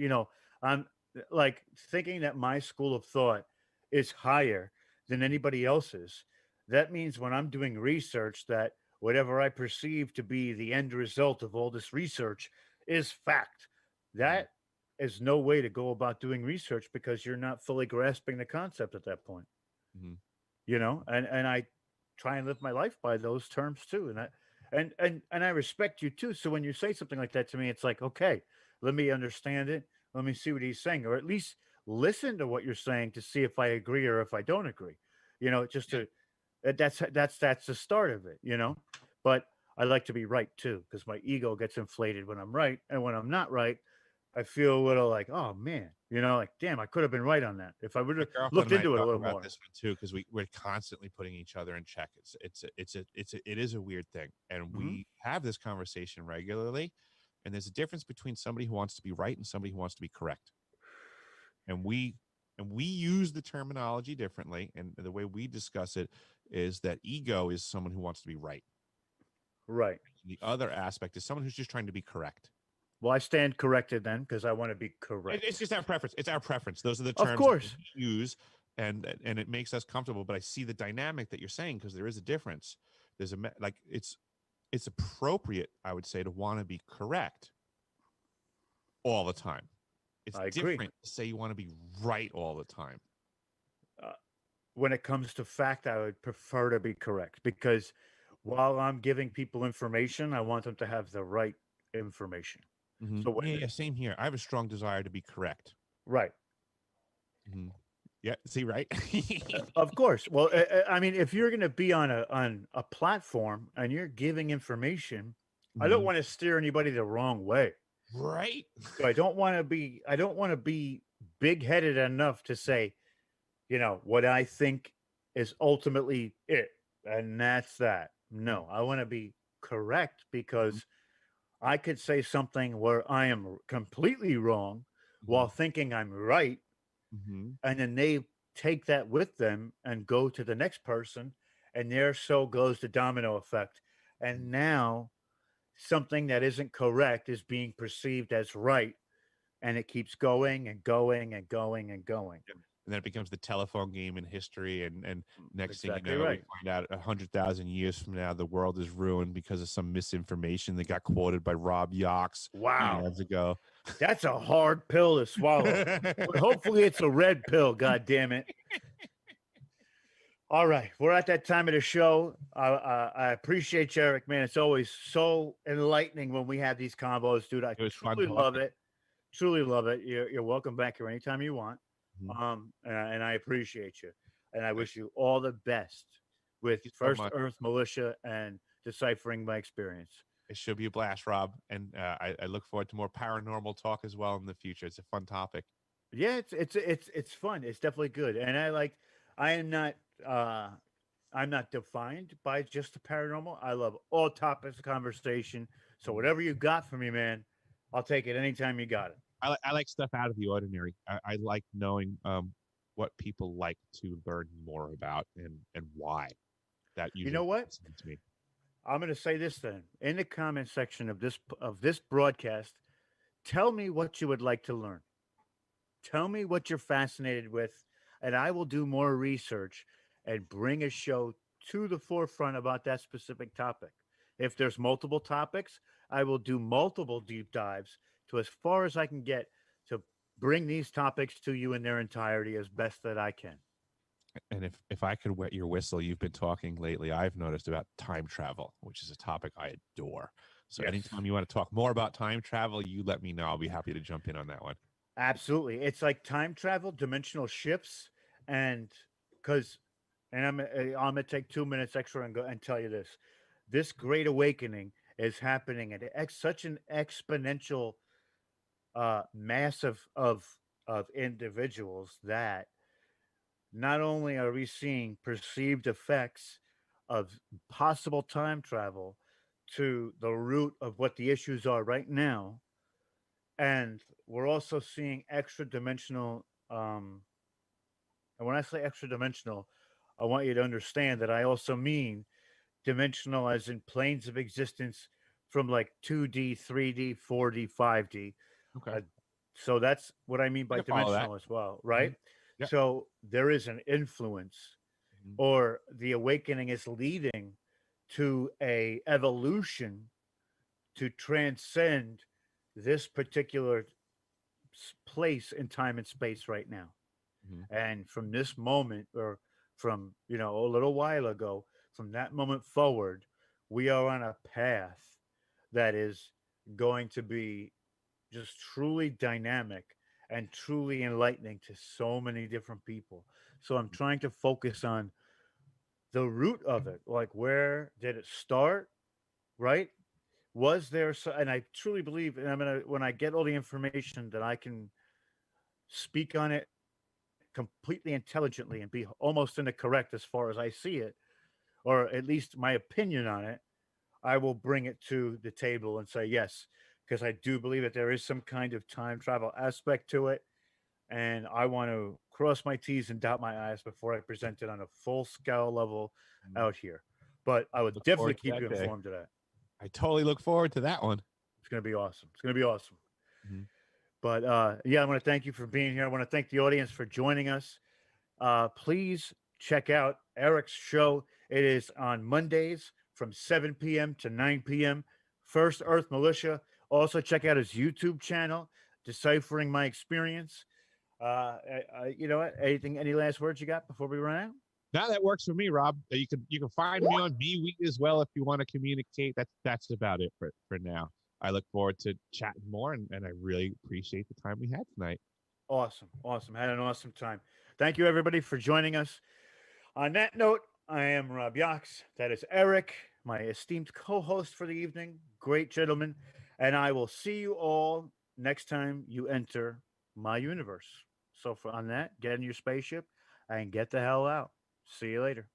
I'm like thinking that my school of thought is higher than anybody else's. That means when I'm doing research, that whatever I perceive to be the end result of all this research is fact. Mhm. That is no way to go about doing research, because you're not fully grasping the concept at that point. Mhm. And I try and live my life by those terms too. And I respect you too. So when you say something like that to me, it's like, okay, let me understand it. Let me see what he's saying, or at least listen to what you're saying to see if I agree or if I don't agree. Just Yeah. to that's the start of it. But I like to be right too, because my ego gets inflated when I'm right, and when I'm not right, I feel a little like, oh man, like damn, I could have been right on that if I would My have girlfriend looked and I into it a talk little about more. this one too, because we're constantly putting each other in check. It is a weird thing, and Hmm. we have this conversation regularly. And there's a difference between somebody who wants to be right and somebody who wants to be correct. And we use the terminology differently. And the way we discuss it is that ego is someone who wants to be right. Right. The other aspect is someone who's just trying to be correct. Well, I stand corrected then because I want to be It's correct. just our preference. It's our preference. Those are the Of terms that we course. use, and it makes us comfortable. But I see the dynamic that you're saying, because there is a difference. There's like it's appropriate, I would say, to want to be correct all the time. It's I agree. different to say you want to be right all the time. Uh, when it comes to fact, I would prefer to be correct because while I'm giving people information, I want them to have the right information. So Yeah, when yeah, same here. I have a strong desire to be correct. right, hmm Yeah, see, right? of course. Well, I mean, if you're going to be on a platform and you're giving information, I don't hmm want to steer anybody the wrong way. Right? So I don't want to be big headed enough to say, what I think is ultimately it, and that's that. No, I want to be correct because I could say something where I am completely wrong hmm while thinking I'm right, hmm and then they take that with them and go to the next person, and there so goes the domino effect. And now something that isn't correct is being perceived as right, and it keeps going and going and going and going. And then it becomes the telephone game in history, and next thing you Exactly know, we right. find out 100,000 years from now, the world is ruined because of some misinformation that got quoted by Rob Yox Wow. eons ago. That's a hard pill to swallow. Hopefully, it's a red pill. God damn it! All right, we're at that time of the show. I appreciate you, Eric, man. It's always so enlightening when we have these combos, dude. I It was fun truly love talking. it. Truly love it. You're welcome back here anytime you want. Mhm. And I appreciate you. And I Thank wish you all the best with thank you so First much. Earth Militia and deciphering my experience. It should be a blast, Rob. And I look forward to more paranormal talk as well in the future. It's a fun topic. Yeah, it's fun. It's definitely good. And I am not uh I'm not defined by just the paranormal. I love all topics of conversation. So Mhm. whatever you got for me, man, I'll take it anytime you got it. I like stuff out of the ordinary. I like knowing what people like to learn more about and why. That You usually know what? fascinates me. I'm going to say this then. In the comment section of this broadcast, tell me what you would like to learn. Tell me what you're fascinated with, and I will do more research and bring a show to the forefront about that specific topic. If there's multiple topics, I will do multiple deep dives to as far as I can get to bring these topics to you in their entirety as best that I can. And if I could wet your whistle, you've been talking lately, I've noticed about time travel, which is a topic I adore. So Yes. anytime you want to talk more about time travel, you let me know. I'll be happy to jump in on that one. Absolutely. It's like time travel, dimensional shifts, and because, and I'm gonna take 2 minutes extra and go and tell you this: this great awakening is happening at such an exponential mass of individuals that not only are we seeing perceived effects of possible time travel to the root of what the issues are right now, and we're also seeing extra dimensional and when I say extra dimensional, I want you to understand that I also mean dimensional as in planes of existence from like 2D, 3D, 4D, 5D. Okay. Uh, so that's what I mean I by can follow that. dimensional as well, hmm right? Yeah. So there is an influence, hmm or the awakening is leading to a evolution to transcend this particular place in time and space right now. hmm And from this moment, or from, a little while ago, from that moment forward, we are on a path that is going to be just truly dynamic and truly enlightening to so many different people. So I'm trying to focus on the root of it. Like, where did it start? Right? Was there, and I truly believe, and when I get all the information that I can speak on it completely intelligently and be almost in the correct as far as I see it, or at least my opinion on it, I will bring it to the table and say yes, because I do believe that there is some kind of time travel aspect to it. And I want to cross my T's and dot my I's before I present it on a full scale level out here. But I would Look definitely forward to keep that you day. informed of that. I totally look forward to that one. It's going to be awesome. It's going to be awesome. Mhm. But yeah, I want to thank you for being here. I want to thank the audience for joining us. Please check out Eric's show. It is on Mondays from 7 p.m. to 9 p.m. First Earth Militia. Also, check out his YouTube channel, deciphering my experience. You know what? Anything? Any last words you got before we run out? Now that works for me, Rob. You can find me on MeWe as well if you want to communicate. That's about it for now. I look forward to chatting more, and I really appreciate the time we had tonight. Awesome, awesome. Had an awesome time. Thank you, everybody, for joining us. On that note, I am Rob Yox. That is Eric, my esteemed co-host for the evening. Great gentleman, and I will see you all next time you enter my universe. So, for on that, get in your spaceship and get the hell out. See you later.